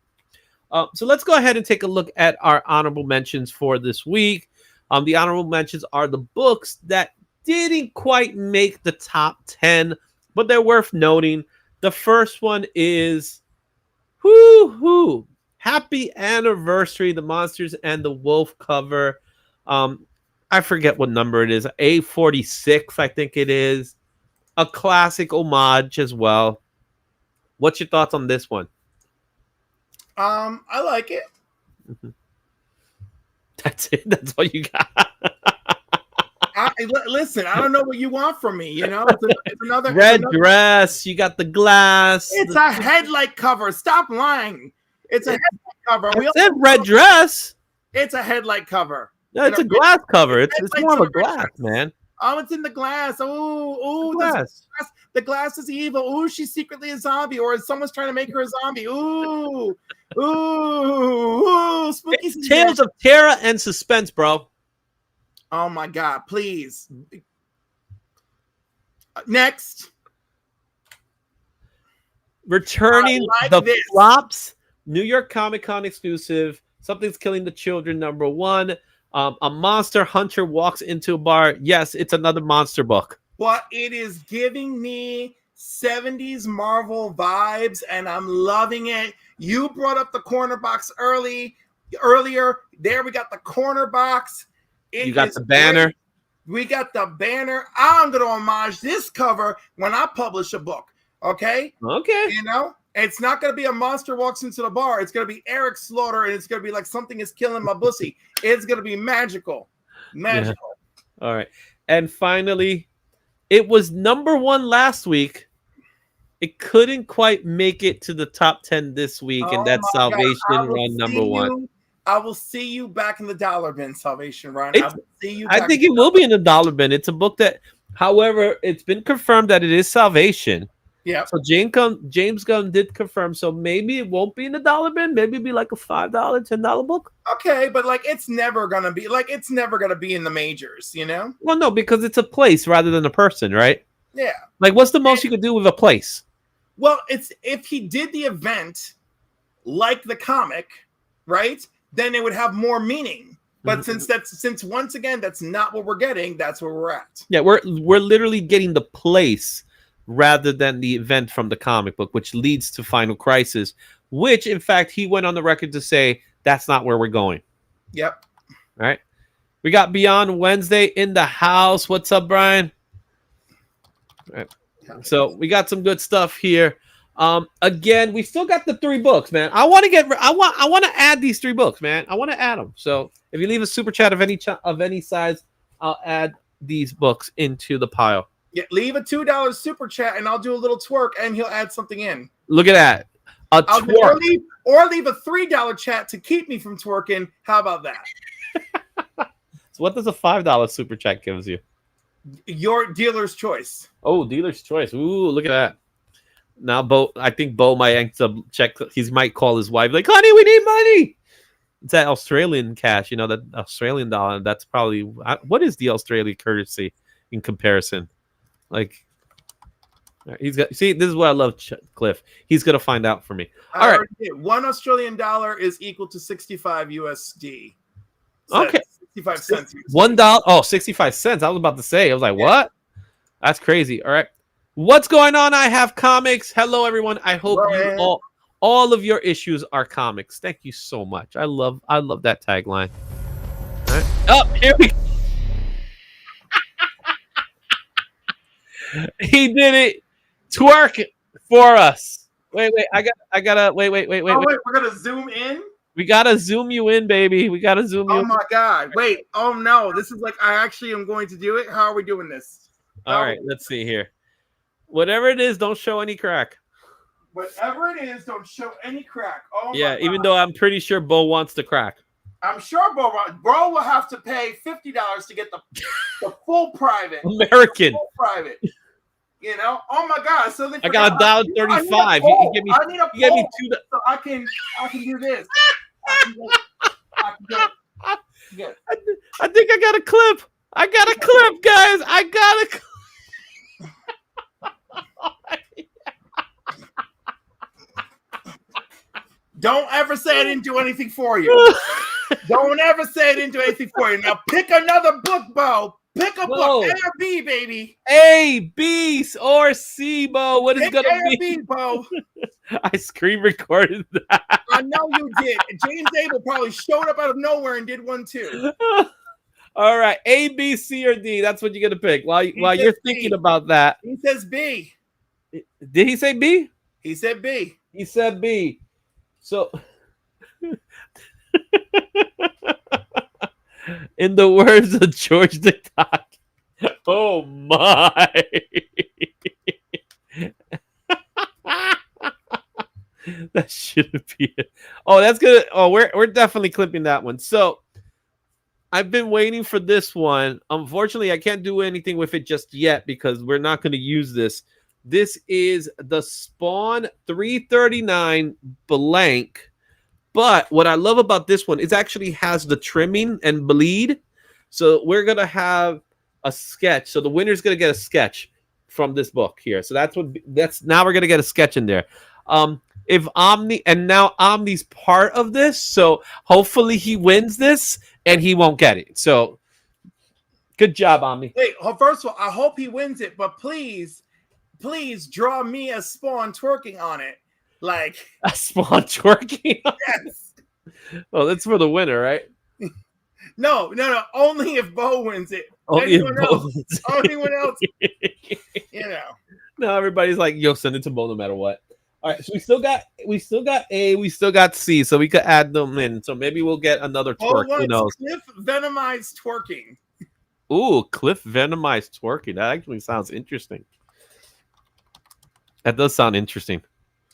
So let's go ahead and take a look at our honorable mentions for this week. The honorable mentions are the books that didn't quite make the top 10, but they're worth noting. The first one is Happy Anniversary, the Monsters and the Wolf cover. I forget what number it is. A46, I think it is. A classic homage as well. What's your thoughts on this one? I like it. That's it. That's all you got. Listen, I don't know what you want from me. It's another Red dress. You got the glass. It's a headlight cover. Stop lying. It's a headlight cover. I said red dress. It's a headlight cover. No, it's a glass cover. It's more of a glass, dress. man. Oh, it's in the glass. Oh, glass. The glass is evil. Ooh, she's secretly a zombie, or someone's trying to make her a zombie. Ooh, spooky. Tales of terror and suspense, bro. Oh my God! Please. Next. Returning the Flops, New York Comic Con exclusive. Something's Killing the Children, #1. A monster hunter walks into a bar. Yes, it's another monster book. But it is giving me 70s Marvel vibes, and I'm loving it. You brought up the corner box earlier. There we got the corner box. You got the banner. Great. We got the banner. I'm going to homage this cover when I publish a book. Okay? Okay. You know? It's not going to be a monster walks into the bar. It's going to be Eric Slaughter, and it's going to be like something is killing my pussy. It's going to be magical. Magical. Yeah. All right. And finally, it was #1 last week. It couldn't quite make it to the top 10 this week, and that's Salvation Run #1. I will see you back in the dollar bin, Salvation Run. I will see you. I think it will be in the dollar bin. It's a book that, however, it's been confirmed that it is Salvation. Yeah. So James Gunn did confirm. So maybe it won't be in the dollar bin. Maybe it'll be like a $5, $10 book. Okay, but like it's never gonna be in the majors, you know? Well, no, because it's a place rather than a person, right? Yeah. Like, what's the most you could do with a place? Well, it's if he did the event like the comic, right? Then it would have more meaning. But since once again that's not what we're getting, that's where we're at. Yeah, we're literally getting the place rather than the event from the comic book, which leads to Final Crisis, which in fact he went on the record to say that's not where we're going. Yep. All right. We got Beyond Wednesday in the house. What's up, Brian? All right. So we got some good stuff here. Again, we still got the 3 books, man. I want to add these 3 books, man. I want to add them. So if you leave a super chat of any size, I'll add these books into the pile. Yeah, leave a $2 super chat and I'll do a little twerk and he'll add something in. Look at that. Twerk. Or leave a $3 chat to keep me from twerking. How about that? So what does a $5 super chat gives you? Your dealer's choice. Oh, dealer's choice. Ooh, look at that. Now, I think Bo might check. He might call his wife like, honey, we need money. It's that Australian cash, that Australian dollar. That's probably, what is the Australian currency in comparison? Like, he's got, see, this is what I love, Cliff. He's going to find out for me. All right. $1 Australian dollar is equal to 65 USD. So okay. 65 cents. $1. Oh, 65 cents. I was about to say, I was like, what? That's crazy. All right. What's going on? I have comics. Hello, everyone. I hope you all of your issues are comics. Thank you so much. I love that tagline. All right. Oh, here we go. He did it. Twerk it for us. Wait. I gotta wait. Oh, wait, we're gonna zoom in. We gotta zoom you in, baby. We gotta zoom you in. Oh my god. Wait. Oh no. This is like I actually am going to do it. How are we doing this? All right, let's see here. Whatever it is, don't show any crack. Whatever it is, don't show any crack. Oh yeah, my God. Even though I'm pretty sure Bo wants the crack. I'm sure Bo will have to pay $50 to get the full private. American. Full private. Oh my God. So I got $1.35. He gave me $2. So I can do this. I think I got a clip. Guys. I got a clip. Don't ever say I didn't do anything for you. Don't ever say I didn't do anything for you. Now pick another book, Bo. Pick a book. A or B, baby. A, B, or C, Bo. What is gonna be? B, Bo. I screen recorded that. I know you did. James Abel probably showed up out of nowhere and did one too. All right, A, B, C, or D. That's what you're gonna pick. While you're thinking about that, he says B. Did he say B? He said B. He said B. So, in the words of George TikTok, oh my. That shouldn't be it. Oh, that's good. Oh, we're definitely clipping that one. So, I've been waiting for this one. Unfortunately, I can't do anything with it just yet because we're not going to use this. This is the Spawn 339 blank. But what I love about this one is actually has the trimming and bleed. So we're going to have a sketch. So the winner's going to get a sketch from this book here. So now we're going to get a sketch in there. If Omni, and now Omni's part of this. So hopefully he wins this and he won't get it. So good job, Omni. Wait, first of all, I hope he wins it, but please please draw me a Spawn twerking on it. Like A Spawn twerking. yes. Well, that's for the winner, right? No. Only if Bo wins it. Only if Anyone Bo else? wins Anyone else? You know. No, everybody's like, yo, send it to Bo no matter what. All right, so we still got A, we still got C, so we could add them in. So maybe we'll get another twerk. Who knows? Cliff Venomized twerking. Ooh, Cliff Venomized twerking. That actually sounds interesting. That does sound interesting.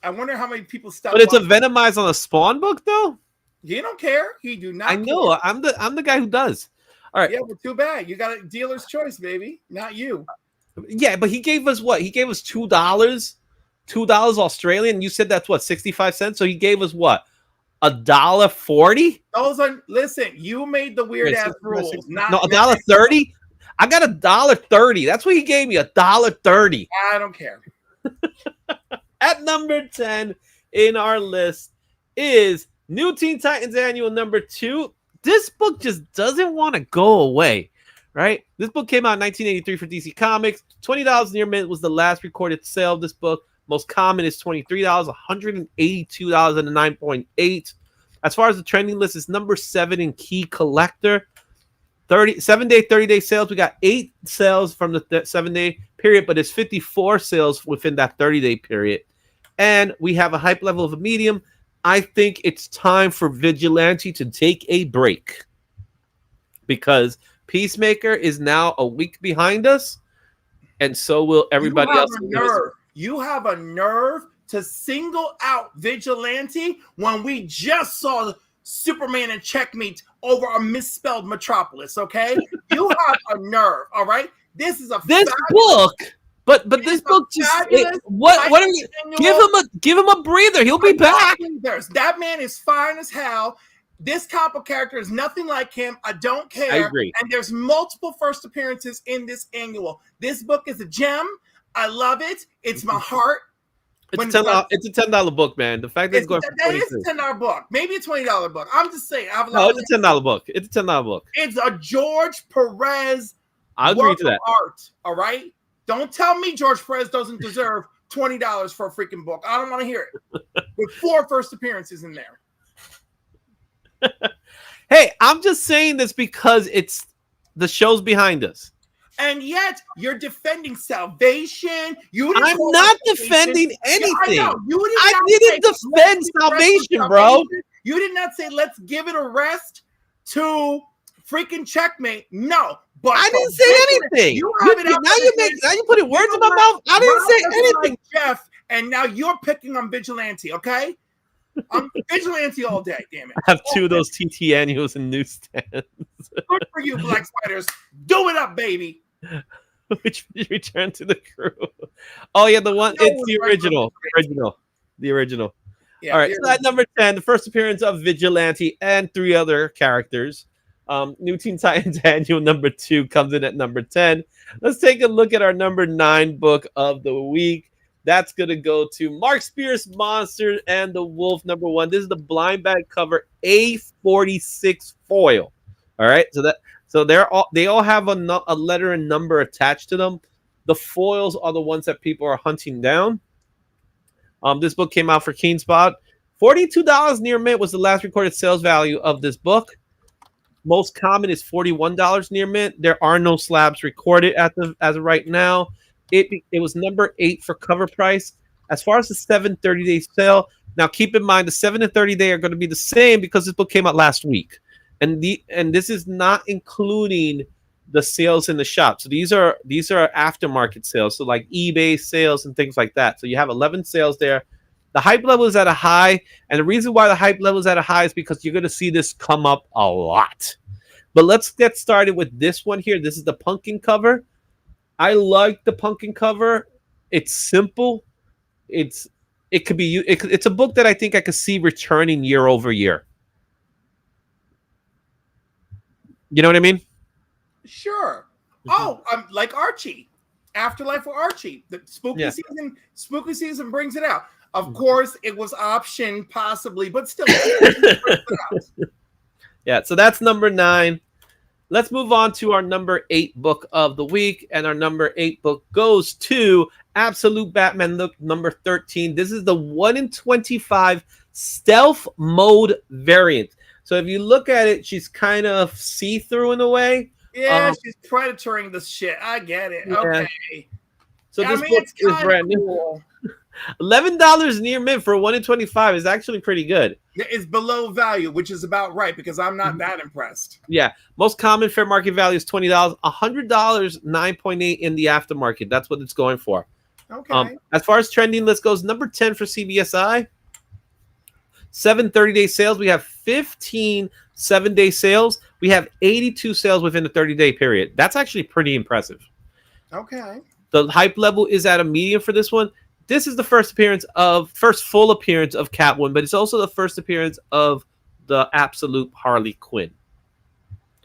I wonder how many people stop. But it's a Venomized on a Spawn book, though. He don't care. He do not. I know. Care. I'm the guy who does. All right. Yeah, well, too bad. You got a dealer's choice, baby. Not you. Yeah, but he gave us what? He gave us $2 Australian. You said that's what, 65 cents. So he gave us what? $1.40. Those are listen. You made the weird ass rules. No, $1.30. I got $1.30. That's what he gave me. $1.30. I don't care. At number 10 in our list is New Teen Titans Annual number 2. This book just doesn't want to go away, right? This book came out in 1983 for DC Comics. $20 near mint was the last recorded sale of this book. Most common is $23, $182 and a 9.8. As far as the trending list, is number 7 in Key Collector. 7-day, 30-day sales. We got 8 sales from the 7-day period, but it's 54 sales within that 30-day period. And we have a hype level of a medium. I think it's time for Vigilante to take a break because Peacemaker is now a week behind us, and so will everybody else. You have a nerve to single out Vigilante when we just saw Superman and Checkmate over a misspelled Metropolis, okay? You have a nerve, all right? This is this book. But this book just what are you give him a breather. He'll be back. That man is fine as hell. This comic book character is nothing like him. I don't care. I agree. And there's multiple first appearances in this annual. This book is a gem. I love it. It's my heart. It's a $10 book, man. The fact that it's going for that is a $10 book, maybe a $20 book. I'm just saying. It's a $10 book. It's a $10 book. It's a George Perez. I agree to that. Art. All right. Don't tell me George Perez doesn't deserve $20 for a freaking book. I don't want to hear it. With 4 first appearances in there. Hey, I'm just saying this because it's the show's behind us. And yet you're defending Salvation. I'm not defending anything. Yeah, I didn't defend Salvation, bro. You did not say let's give it a rest to freaking Checkmate. No. But I didn't say anything. Now you put words in my mouth. I didn't say anything, like Jeff. And now you're picking on Vigilante, okay? I'm Vigilante all day. Damn it! I have 2 of those TT annuals in newsstands. Good for you, Black Spiders. Do it up, baby. Which Return to the Crew? Oh yeah, the one. It's the original. The original. Yeah, all right. So at number 10, the first appearance of Vigilante and 3 other characters. New Teen Titans Annual number 2 comes in at number 10. Let's take a look at our number 9 book of the week. That's going to go to Mark Spears' Monster and the Wolf number 1. This is the blind bag cover A46 foil. All right. So they all have a letter and number attached to them. The foils are the ones that people are hunting down. This book came out for Keen Spot. $42 near mint was the last recorded sales value of this book. Most common is $41 near mint. There are no slabs recorded as of right now. It was number 8 for cover price. As far as the 7/30-day sale, now keep in mind the 7 and 30-day are going to be the same because this book came out last week, and this is not including the sales in the shop. So these are aftermarket sales, so like eBay sales and things like that. So you have 11 sales there. The hype level is at a high, and the reason why the hype level is at a high is because you're going to see this come up a lot. But let's get started with this one here. This is the pumpkin cover. I like the pumpkin cover. It's simple. It's a book that I think I could see returning year over year. You know what I mean? Sure. Oh, like Archie. Afterlife for Archie. The spooky season brings it out. Of course, it was option possibly, but still. Yeah, so that's number 9. Let's move on to our number 8 book of the week. And our number 8 book goes to Absolute Batman number 13. This is the 1 in 25 stealth mode variant. So if you look at it, she's kind of see-through in a way. Yeah, she's predatoring the shit. I get it. Yeah. Okay. So I this mean, book it's is kind brand of new. cool. $11 near mint for 1 in 25 is actually pretty good. It's below value, which is about right because I'm not that impressed. Yeah, most common fair market value is $20. $100, 9.8 in the aftermarket. That's what it's going for. Okay. As far as trending list goes, number 10 for CBSI. 7 30-day sales. We have 15 7-day sales. We have 82 sales within the 30-day period. That's actually pretty impressive. Okay. The hype level is at a medium for this one. This is the first full appearance of Catwoman, but it's also the first appearance of the Absolute Harley Quinn.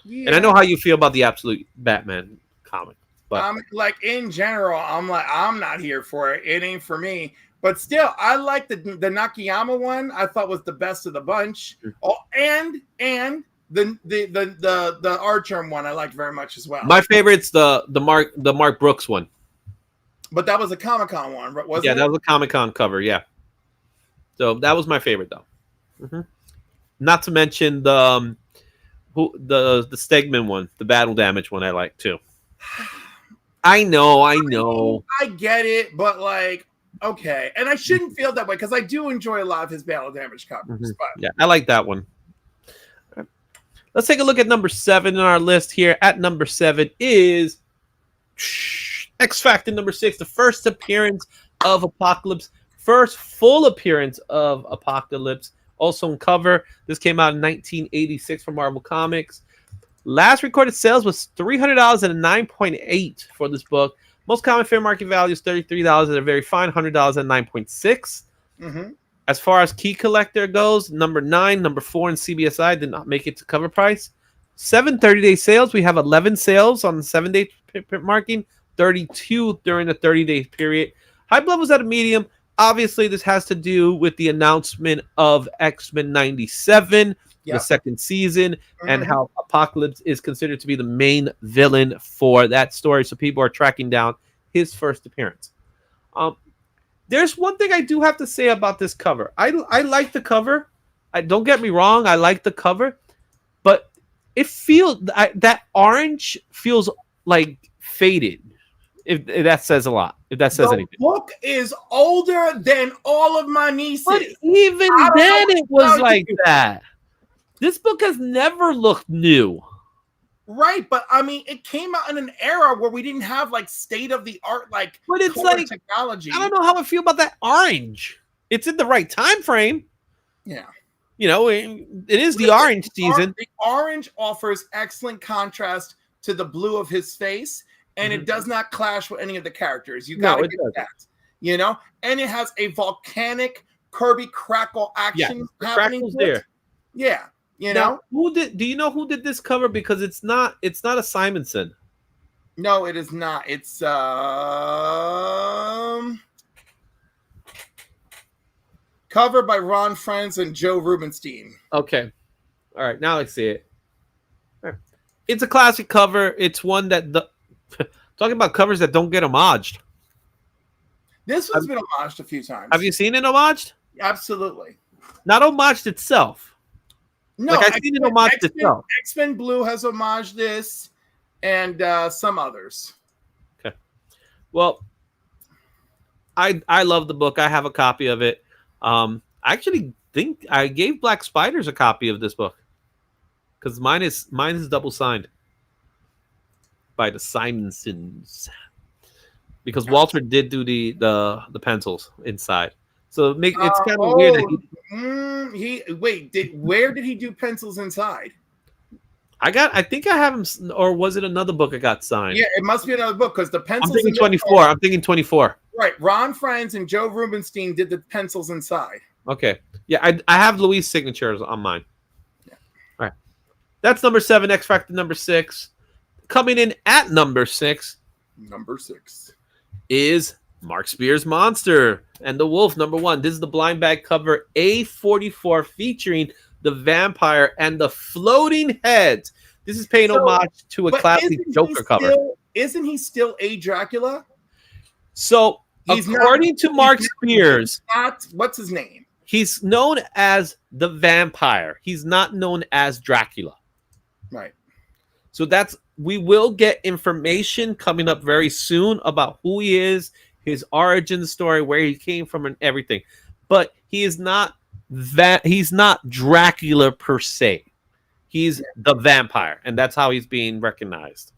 Yeah. And I know how you feel about the Absolute Batman comic, but like in general, I'm not here for it. It ain't for me. But still, I like the Nakayama one. I thought was the best of the bunch. Oh, and the Archer one I liked very much as well. my favorite's the Mark Brooks one. But that was a Comic-Con one, wasn't it? Yeah, that was a Comic-Con cover. Yeah, so that was my favorite though. Mm-hmm. Not to mention the Stegman one, the Battle Damage one. I like too. I know. I get it, but like, okay, and I shouldn't feel that way because I do enjoy a lot of his Battle Damage covers. Mm-hmm. But yeah, I like that one. Let's take a look at number 7 in our list here. At number 7 is X Factor number 6, the first appearance of Apocalypse, first full appearance of Apocalypse, also in cover. This came out in 1986 from Marvel Comics. Last recorded sales was $300 and a 9.8 for this book. Most common fair market value is $33 at a very fine $100 and 9.6. Mm-hmm. As far as key collector goes, number 9, number 4 in CBSI did not make it to cover price. 7 30-day sales. We have 11 sales on the 7-day marking, 32 during the 30-day period. Hype levels at a medium. Obviously, this has to do with the announcement of X-Men 97, the second season, and how Apocalypse is considered to be the main villain for that story. So people are tracking down his first appearance. There's one thing I do have to say about this cover. I like the cover. Don't get me wrong. I like the cover, but it feels that orange feels like faded. If that says a lot. If that says anything. The book is older than all of my nieces. But even then, it was like that. This book has never looked new. Right, but I mean, it came out in an era where we didn't have like state of the art, like, but it's color like technology. I don't know how I feel about that orange. It's in the right time frame. Yeah, you know, it is the orange season. The orange offers excellent contrast to the blue of his face, and it does not clash with any of the characters. You got to get that, you know. And it has a volcanic Kirby crackle action happening there. Yeah. You know, do you know who did this cover? Because it's not a Simonson. No, it is not. It's cover by Ron Frenz and Joe Rubenstein. Okay. All right, now I see it. Right. It's a classic cover. It's one that talking about covers that don't get homaged. This one's been homaged a few times. Have you seen it homaged? Absolutely. Not homaged itself. No, like I've seen it homaged itself. X-Men Blue has homaged this, and some others. Okay. Well, I love the book. I have a copy of it. I actually think I gave Black Spiders a copy of this book because mine is double signed by the Simonsons because Walter did do the pencils inside. So it's kind of weird that where did he do pencils inside? I think I have him, or was it another book I got signed? Yeah, it must be another book because the pencils. I'm thinking 24. Right, Ron Frenz and Joe Rubenstein did the pencils inside. Okay, yeah, I have Louis' signatures on mine. Yeah. All right, that's number 7. X Factor number 6. Coming in at number 6. Number 6 is Mark Spears' Monster and the Wolf number 1. This is the blind bag cover A44 featuring the vampire and the floating heads. This is paying homage to a but classic Joker cover. Isn't he still a Dracula? So, according to Mark Spears, what's his name? He's known as the vampire. He's not known as Dracula. Right. So we will get information coming up very soon about who he is, his origin story, where he came from, and everything. But he is not he's not Dracula per se. He's the vampire, and that's how he's being recognized.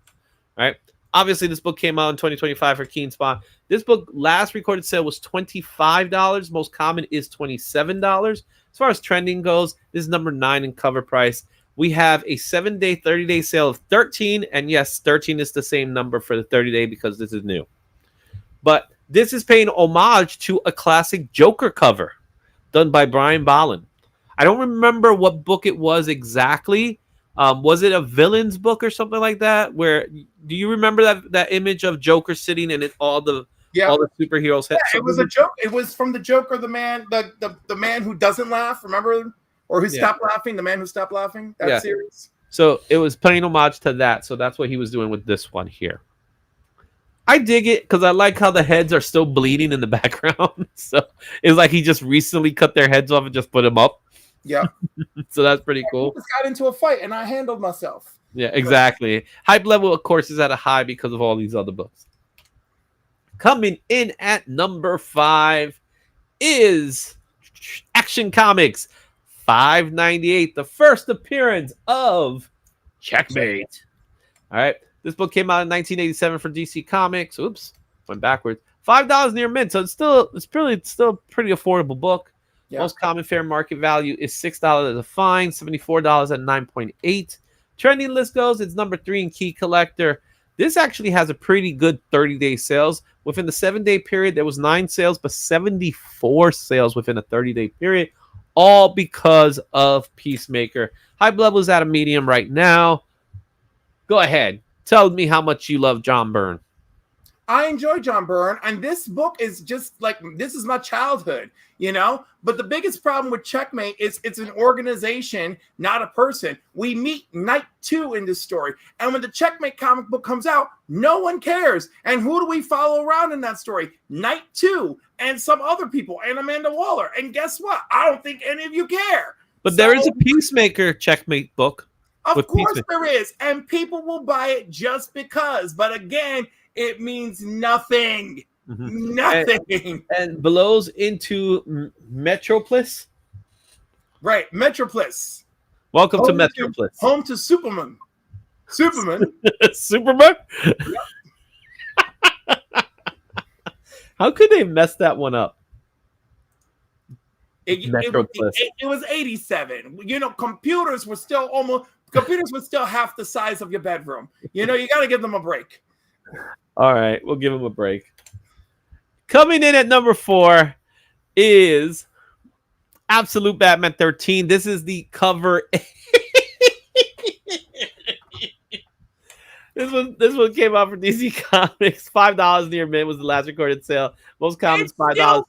Right? Obviously, this book came out in 2025 for Keen Spawn. This book last recorded sale was $25. Most common is $27. As far as trending goes, this is number 9 in cover price. We have a 7-day, 30-day sale of 13. And yes, 13 is the same number for the 30-day because this is new. But this is paying homage to a classic Joker cover done by Brian Bolland. I don't remember what book it was exactly. Was it a villain's book or something like that? Where do you remember that image of Joker sitting and all the superheroes? Yeah, it was a joke. It was from the Joker, the man who doesn't laugh. Remember, or who stopped laughing? The man who stopped laughing. That series. So it was paying homage to that. So that's what he was doing with this one here. I dig it because I like how the heads are still bleeding in the background. So it's like he just recently cut their heads off and just put them up. Yeah. So that's pretty cool. I just got into a fight and I handled myself. Yeah, exactly. Hype level, of course, is at a high because of all these other books. Coming in at number 5 is Action Comics 598, the first appearance of Checkmate. All right. This book came out in 1987 for DC Comics. Oops, went backwards. $5 near mint, so it's still a pretty affordable book. Yeah. Most common fair market value is $6 as a fine, $74 at 9.8. Trending list goes, it's number 3 in Key Collector. This actually has a pretty good 30-day sales. Within the 7-day period, there was 9 sales, but 74 sales within a 30-day period, all because of Peacemaker. Hype level is at a medium right now. Go ahead. Tell me how much you love John Byrne. I enjoy John Byrne, and this book is just like, this is my childhood, you know? But the biggest problem with Checkmate is it's an organization, not a person. We meet Night 2 in this story, and when the Checkmate comic book comes out, no one cares. And who do we follow around in that story? Night 2 and some other people, and Amanda Waller. And guess what? I don't think any of you care. But there is a Peacemaker Checkmate book. Of course there is, and people will buy it just because. But again, it means nothing. Mm-hmm. Nothing. And below's into Metropolis. Right, Metropolis. Welcome to Metropolis. Home to Superman. Superman. Superman? How could they mess that one up? It was 87. You know, computers were still half the size of your bedroom. You know, you got to give them a break. All right, we'll give him a break. Coming in at number 4 is Absolute Batman 13. This is the cover. This one came out for DC Comics. $5 near mint was the last recorded sale. Most common $5.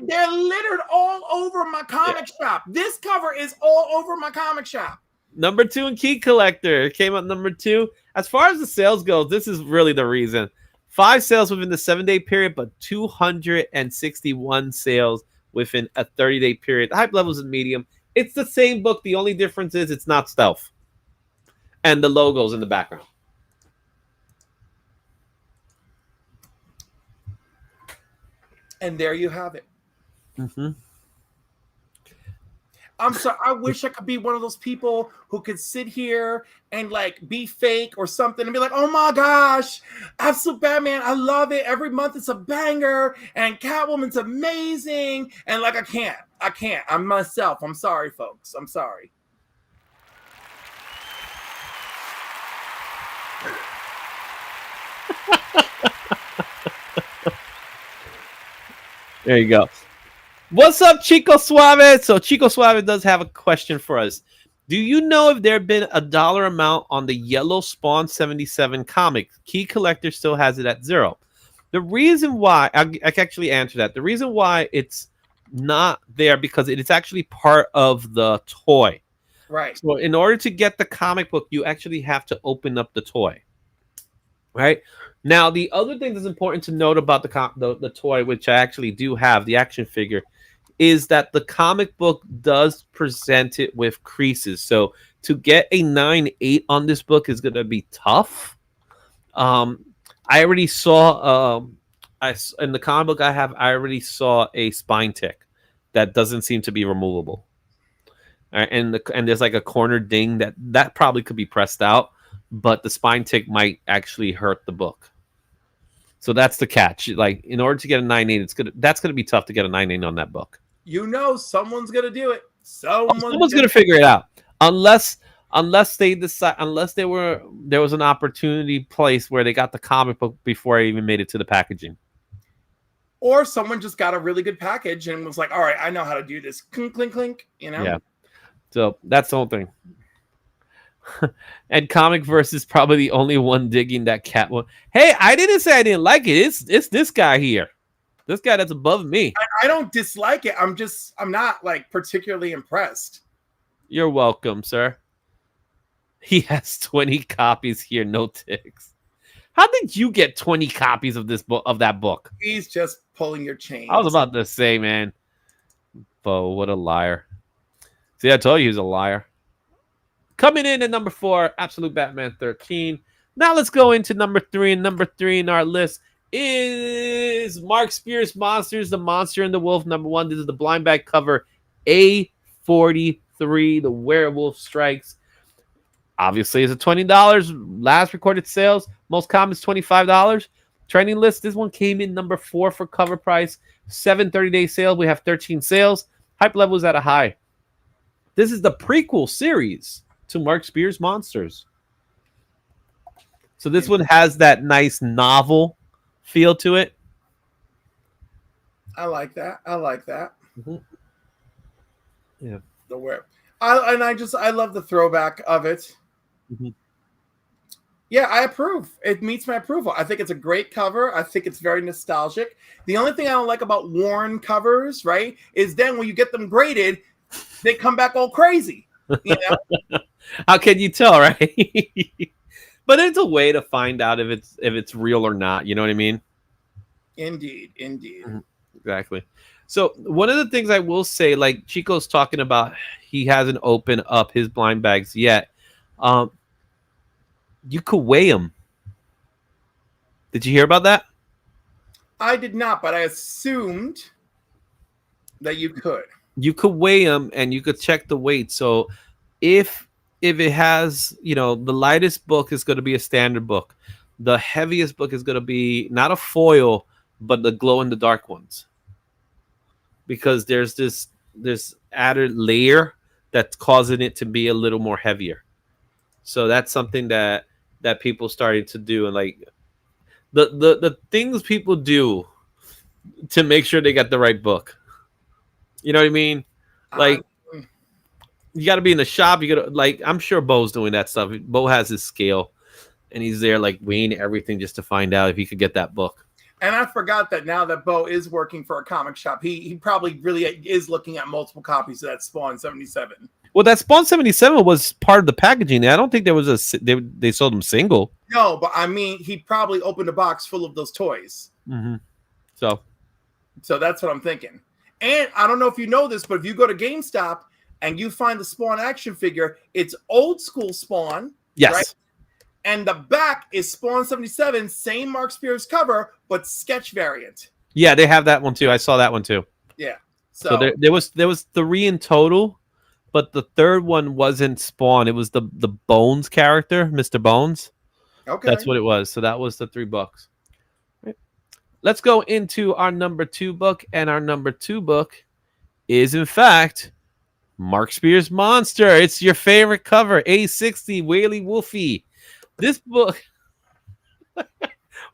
They're littered all over my comic shop. This cover is all over my comic shop. Number 2 in Key Collector. It came out number 2. As far as the sales goes, this is really the reason. 5 sales within the 7-day period, but 261 sales within a 30-day period. The hype level is medium. It's the same book. The only difference is it's not stealth. And the logo's in the background. And there you have it. Mm-hmm. I'm sorry. I wish I could be one of those people who could sit here and like be fake or something and be like, oh my gosh, Absolute Batman, I love it. Every month it's a banger and Catwoman's amazing. And like, I can't. I'm myself. I'm sorry, folks. I'm sorry. There you go. What's up, Chico Suave? So Chico Suave does have a question for us. Do you know if there had been a dollar amount on the Yellow Spawn 77 comic? Key Collector still has it at 0. The reason why, I can actually answer that. The reason why it's not there because it's actually part of the toy. Right. So in order to get the comic book, you actually have to open up the toy. Right? Now, the other thing that's important to note about the toy, which I actually do have, the action figure, is that the comic book does present it with creases. So to get a 9.8 on this book is going to be tough. I already saw in the comic book I already saw a spine tick that doesn't seem to be removable. All right, and there's like a corner ding that probably could be pressed out, but the spine tick might actually hurt the book. So that's the catch. Like, in order to get a 9.8, that's gonna be tough to get a 9.8 on that book. You know, someone's gonna do it. Someone's gonna figure it out, unless they decide, unless there was an opportunity place where they got the comic book before I even made it to the packaging. Or someone just got a really good package and was like, all right, I know how to do this. Clink, clink, clink. You know? Yeah. So that's the whole thing. And Comic Verse is probably the only one digging that cat one. Hey, I didn't say I didn't like it. It's this guy here. This guy that's above me. I don't dislike it. I'm not like particularly impressed. You're welcome, sir. He has 20 copies here, no ticks. How did you get 20 copies of this book, of that book? He's just pulling your chain. I was about to say, man. Bo, what a liar. See, I told you he was a liar. Coming in at number 4, Absolute Batman 13. Now let's go into number 3. And number 3 in our list is Mark Spears' Monsters, The Monster and the Wolf. Number 1, this is the blind bag cover A43, The Werewolf Strikes. Obviously, it's a $20. Last recorded sales, most common is $25. Trending list, this one came in number 4 for cover price. 7 30-day sales. We have 13 sales. Hype level is at a high. This is the prequel series to Mark Spears' Monsters. So this one has that nice novel feel to it. I like that. Mm-hmm. Yeah. I love the throwback of it. Mm-hmm. Yeah, I approve. It meets my approval. I think it's a great cover. I think it's very nostalgic. The only thing I don't like about worn covers, right, is then when you get them graded, they come back all crazy. You know? How can you tell, right? But it's a way to find out if it's real or not. You know what I mean? Indeed. Exactly. So one of the things I will say, like Chico's talking about, he hasn't opened up his blind bags yet. You could weigh them. Did you hear about that? I did not, but I assumed that you could. You could weigh them and you could check the weight. So if it has, the lightest book is going to be a standard book. The heaviest book is going to be not a foil, but the glow in the dark ones. Because there's this added layer that's causing it to be a little more heavier. So that's something that people started to do, and like the things people do to make sure they got the right book. You know what I mean? Like you got to be in the shop. You got to, like, I'm sure Bo's doing that stuff. Bo has his scale, and he's there like weighing everything just to find out if he could get that book. And I forgot that now that Bo is working for a comic shop, he probably really is looking at multiple copies of that Spawn 77. Well, that Spawn 77 was part of the packaging. I don't think there was they sold them single. No, but I mean, he probably opened a box full of those toys. Mm-hmm. So that's what I'm thinking. And I don't know if you know this, but if you go to GameStop and you find the Spawn action figure, it's old school Spawn. Yes. Right? And the back is Spawn 77, same Mark Spears cover, but sketch variant. Yeah, they have that one too. I saw that one too. Yeah. So there was 3 in total, but the third one wasn't Spawn. It was the Bones character, Mr. Bones. Okay. That's what it was. So that was the $3. Right. Let's go into our number 2 book, and our number 2 book is in fact Mark Spears' Monster. It's your favorite cover, A60 Whaley Wolfie. This book,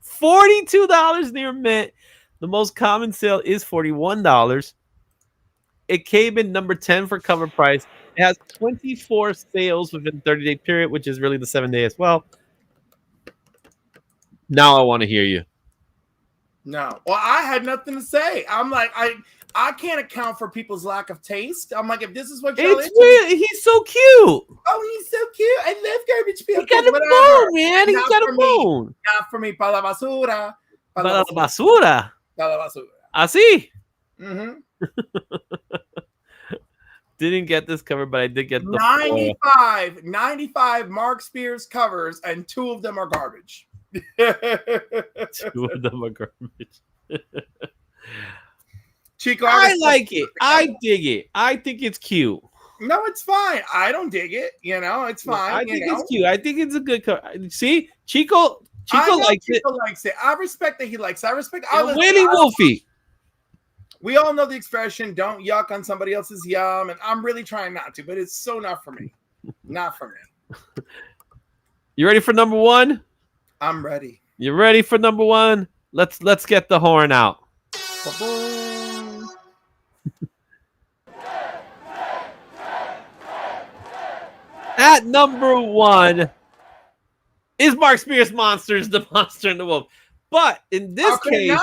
$42 near mint. The most common sale is $41. It came in number 10 for cover price. It has 24 sales within 30-day period, which is really the 7-day as well. Now I want to hear you. No. Well, I had nothing to say. I'm like, I can't account for people's lack of taste. I'm like, if this is what y'all It's into, weird. He's so cute. oh, he's so cute. I love garbage He pail got kids. a Whatever. bone, man. He Not got for a me. bone. Not for me. Pa la basura. Pa Para la la basura. basura. Pa la basura. Así. Mm-hmm. Didn't get this cover, but I did get the 95 Mark Spears covers, and 2 of them are garbage. 2 of them are garbage. Chico, I like it. I dig it. I think it's cute. No, it's fine. I don't dig it. You know, it's fine. I think it's cute. I think it's a good cover. See, Chico likes Chico it. likes it. I respect that he likes it. I respect. Willie Wolfie. We all know the expression "don't yuck on somebody else's yum," and I'm really trying not to, but it's so not for me. Not for me. You ready for number 1? I'm ready. You ready for number 1? Let's get the horn out. At number 1 is Mark Spears' Monsters, the Monster and the Wolf. But in this case,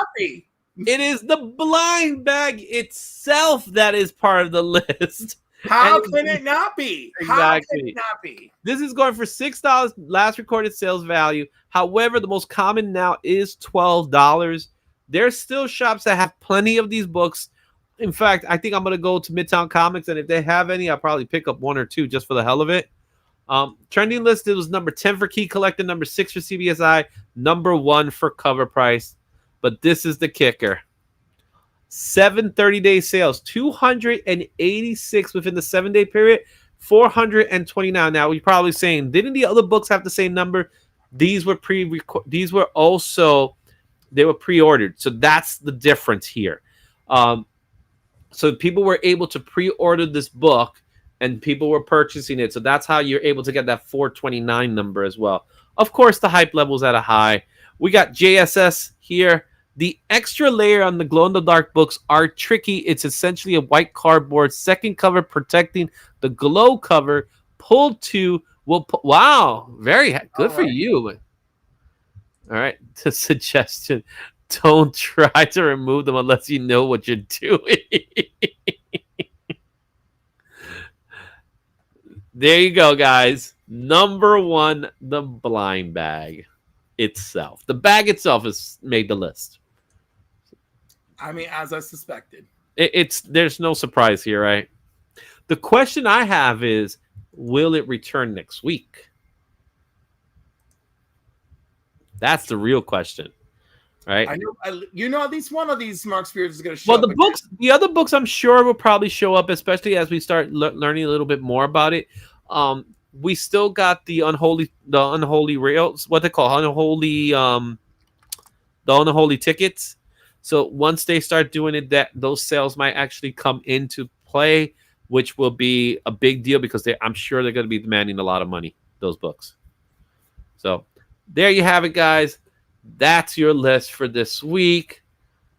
it is the blind bag itself that is part of the list. How can it not be? Exactly. How can it not be? This is going for $6 last recorded sales value. However, the most common now is $12. There's still shops that have plenty of these books. In fact, I think I'm going to go to Midtown Comics, and if they have any, I'll probably pick up 1 or 2 just for the hell of it. Trending list, it was number 10 for Key Collector, number 6 for CBSI, number 1 for cover price. But this is the kicker. 7 30-day sales, 286 within the 7-day period, 429. Now you're probably saying, didn't the other books have the same number? These were pre-ordered. So that's the difference here. So people were able to pre-order this book and people were purchasing it. So that's how you're able to get that 429 number as well. Of course, the hype level's at a high. We got JSS here. The extra layer on the glow-in-the-dark books are tricky. It's essentially a white cardboard second cover protecting the glow cover. Pulled 2 will wow, very good for you. All right, the suggestion: don't try to remove them unless you know what you're doing. There you go, guys. Number 1, the blind bag itself. The bag itself has made the list. I mean, as I suspected. There's no surprise here, right? The question I have is, will it return next week? That's the real question, right? I know. At least one of these Mark Spears is going to show Well, up. the other books, I'm sure will probably show up, especially as we start learning a little bit more about it. We still got the unholy rails, what they call the unholy tickets. So once they start doing it, those sales might actually come into play, which will be a big deal because I'm sure they're going to be demanding a lot of money, those books. So there you have it, guys. That's your list for this week.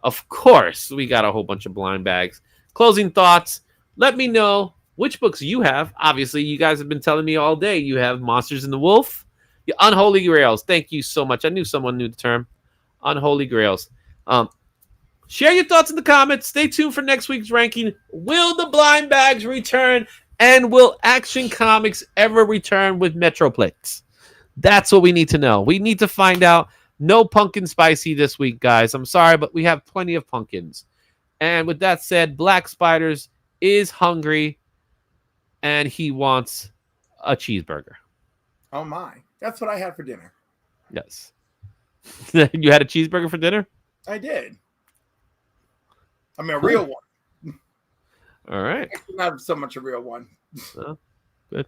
Of course, we got a whole bunch of blind bags. Closing thoughts. Let me know which books you have. Obviously, you guys have been telling me all day you have Monsters and the Wolf. The Unholy Grails. Thank you so much. I knew someone knew the term. Unholy Grails. Share your thoughts in the comments. Stay tuned for next week's ranking. Will the blind bags return? And will Action Comics ever return with Metroplex? That's what we need to know. We need to find out. No pumpkin spicy this week, guys. I'm sorry, but we have plenty of pumpkins. And with that said, Black Spiders is hungry and he wants a cheeseburger. Oh my. That's what I had for dinner. Yes. You had a cheeseburger for dinner? I did. I mean, a real one. All right. Not so much a real one. Oh, good.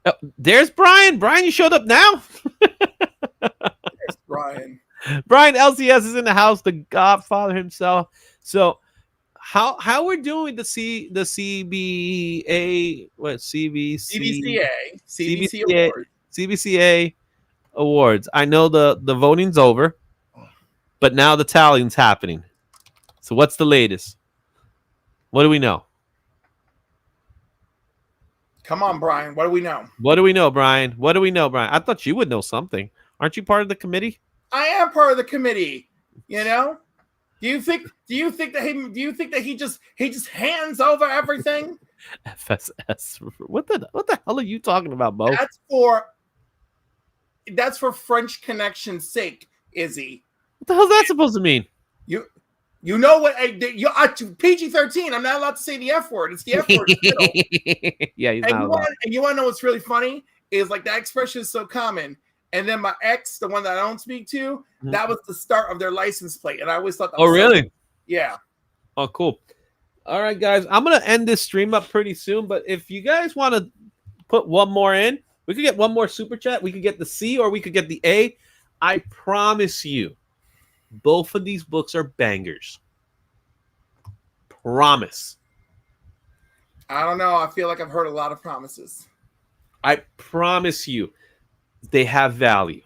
Oh, there's Brian. Brian, you showed up now. Yes, Brian. Brian LCS is in the house, the Godfather himself. So, how we're doing the CBA CBCA awards. I know the voting's over, but now the tallying's happening. So what's the latest? What do we know? Come on, Brian. What do we know? What do we know, Brian? What do we know, Brian? I thought you would know something. Aren't you part of the committee? I am part of the committee. You know, Do you think that he just hands over everything? FSS. What the hell are you talking about, Bo? That's for French connection's sake, Izzy. What the hell is that supposed to mean? You know what? PG-13. I'm not allowed to say the F word. It's the F word. Yeah, he's not allowed. And you want to know what's really funny is like that expression is so common. And then my ex, the one that I don't speak to, that was the start of their license plate, and I always thought that. Oh, really? Yeah. Oh, cool. All right, guys. I'm gonna end this stream up pretty soon, but if you guys want to put one more in, we could get one more super chat. We could get the C or we could get the A. I promise you, both of these books are bangers. Promise. I don't know. I feel like I've heard a lot of promises. I promise you, they have value.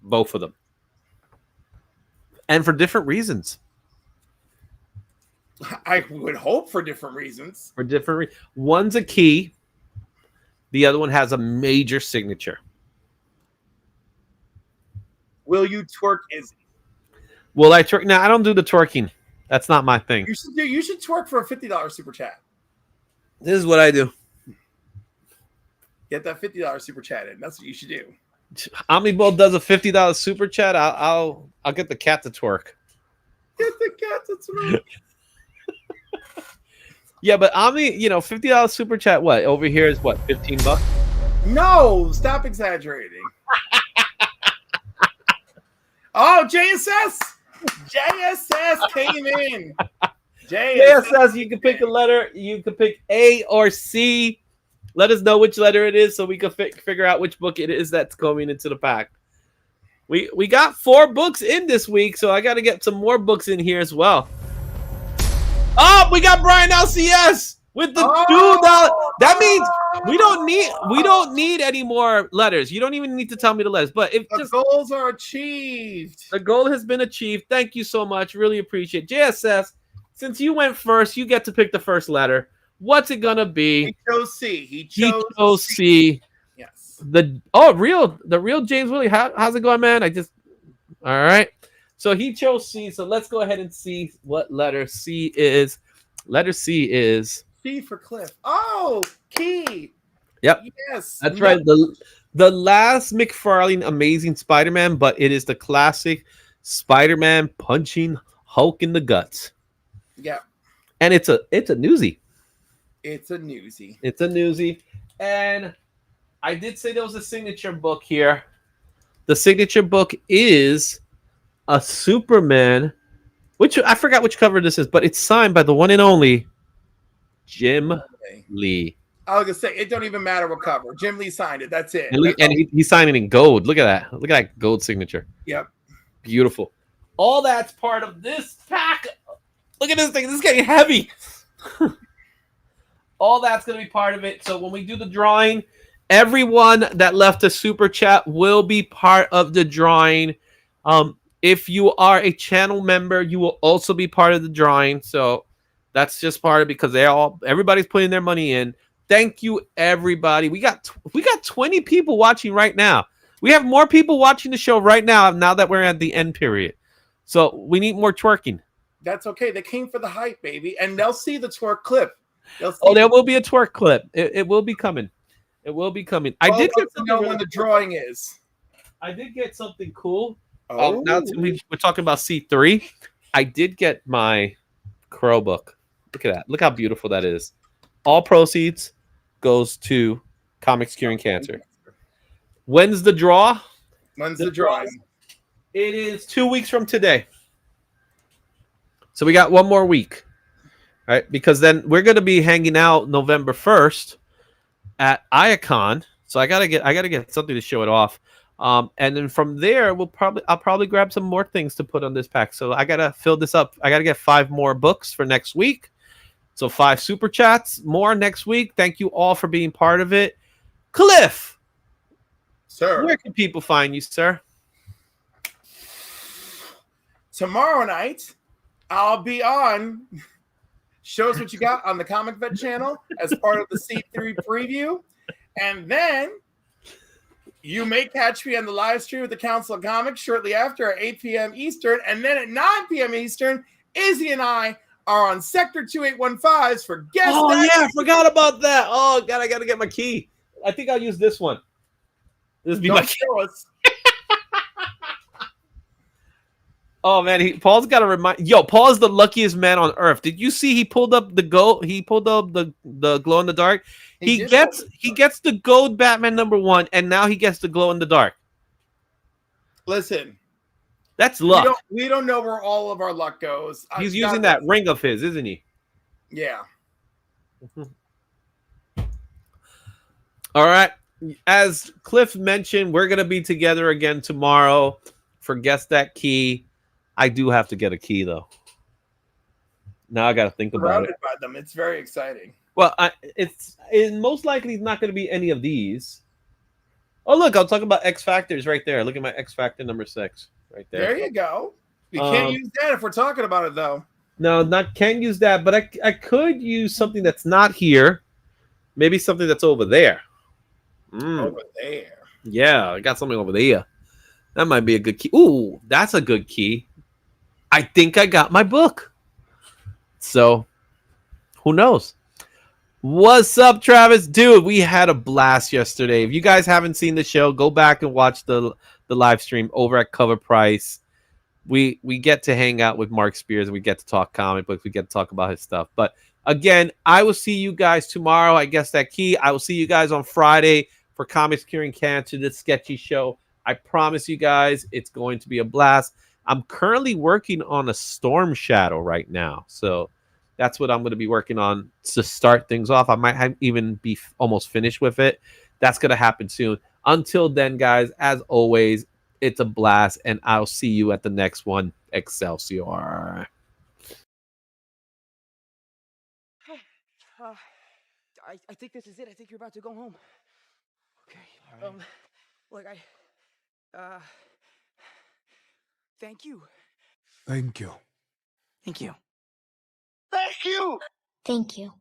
Both of them. And for different reasons. I would hope for different reasons. For different one's a key. The other one has a major signature. Will you twerk, Izzy? Will I twerk? No, I don't do the twerking. That's not my thing. You should twerk for a $50 super chat. This is what I do. Get that $50 super chat in. That's what you should do. Omniball does a $50 super chat. I'll get the cat to twerk. Get the cat to twerk. Yeah, but Omni, $50 super chat. What over here is what, $15? No, stop exaggerating. Oh, JSS came in. JSS, you can pick a letter. You can pick A or C. Let us know which letter it is so we can figure out which book it is that's coming into the pack. We got 4 books in this week, so I got to get some more books in here as well. Oh, we got Brian LCS with the $2. That means we don't need any more letters. You don't even need to tell me the letters. But if the goals are achieved, the goal has been achieved. Thank you so much. Really appreciate it. JSS. Since you went first, you get to pick the first letter. What's it gonna be? He chose C. He chose C. Yes. The real James Willie. How's it going, man? All right. So he chose C. So let's go ahead and see what letter C is. Letter C is C for Cliff. Oh, key. Yep. Yes. That's right. The last McFarlane Amazing Spider-Man, but it is the classic Spider-Man punching Hulk in the guts. Yeah. And it's a newsie. It's a newsie. It's a newsie. And I did say there was a signature book here. The signature book is a Superman, which I forgot which cover this is, but it's signed by the one and only Jim Lee. I was gonna say it don't even matter what cover. Jim Lee signed it. That's it. And he signed it in gold. Look at that. Look at that gold signature. Yep. Beautiful. All that's part of this pack. Look at this thing. This is getting heavy. All that's going to be part of it. So when we do the drawing, everyone that left a super chat will be part of the drawing. If you are a channel member, you will also be part of the drawing. So that's just part of it because everybody's putting their money in. Thank you, everybody. We got 20 people watching right now. We have more people watching the show right now that we're at the end period. So we need more twerking. That's okay. They came for the hype, baby. And they'll see the twerk clip. There will be a twerk clip. It will be coming. It will be coming. I did get to know when the drawing is. I did get something cool. Oh, now we're talking about C3. I did get my Crow book. Look at that. Look how beautiful that is. All proceeds goes to Comics Curing Cancer. When's the draw? When's the drawing? It is 2 weeks from today. So we got one more week. Right, because then we're going to be hanging out November 1st at Iacon. So I gotta get something to show it off. And then from there, I'll probably grab some more things to put on this pack. So I gotta fill this up. I gotta get 5 more books for next week. So 5 super chats more next week. Thank you all for being part of it. Cliff, sir, where can people find you, sir? Tomorrow night, I'll be on Show Us What You Got on the Comic Vet channel as part of the C3 preview. And then You may catch me on the live stream with the Council of Comics shortly after at 8 p.m. Eastern. And then at 9 p.m. Eastern, Izzy and I are on Sector 2815s for Guess Oh, That. yeah, I forgot about that. Oh, God, I got to get my key. I think I'll use this one. This will be my Don't key. show us. Oh, man, Paul's got to remind... Yo, Paul's the luckiest man on earth. Did you see he pulled up the gold? He pulled up the glow-in-the-dark. He gets the gold Batman #1, and now he gets the glow-in-the-dark. Listen. That's luck. We don't know where all of our luck goes. He's using that ring of his, isn't he? Yeah. All right. As Cliff mentioned, we're going to be together again tomorrow for Guess That Key. I do have to get a key, though. Now I got to think about it. By them. It's very exciting. Well, it's most likely not going to be any of these. Oh, look, I'll talk about X Factors right there. Look at my X Factor #6 right there. There you go. We can't use that if we're talking about it, though. No, can't use that, but I could use something that's not here. Maybe something that's over there. Over there. Yeah, I got something over there. That might be a good key. Ooh, that's a good key. I think I got my book. So, who knows? What's up, Travis? Dude, we had a blast yesterday. If you guys haven't seen the show, go back and watch the live stream over at Cover Price. We get to hang out with Mark Spears and we get to talk comic books. We get to talk about his stuff. But again, I will see you guys tomorrow. I guess that key. I will see you guys on Friday for Comics Curing Cancer, the sketchy show. I promise you guys it's going to be a blast. I'm currently working on a Storm Shadow right now. So that's what I'm going to be working on to start things off. I might even be almost finished with it. That's going to happen soon. Until then, guys, as always, it's a blast, and I'll see you at the next one. Excelsior. I think this is it. I think you're about to go home. Okay. All right. Look, thank you. Thank you. Thank you. Thank you. Thank you.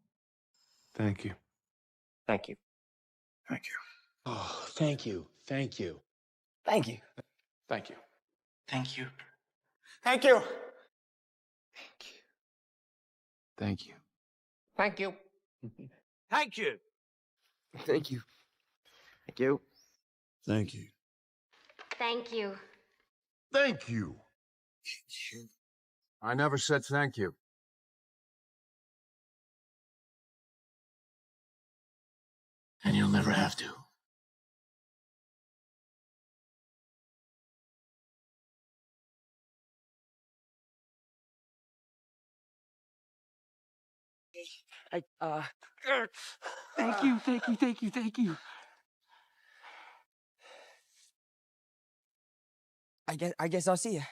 Thank you. Thank you. Thank you. Oh, thank you. Thank you. Thank you. Thank you. Thank you. Thank you. Thank you. Thank you. Thank you. Thank you. Thank you. Thank you. Thank you. Thank you. I never said thank you. And you'll never have to. Thank you. Thank you. Thank you. Thank you. I guess I'll see you.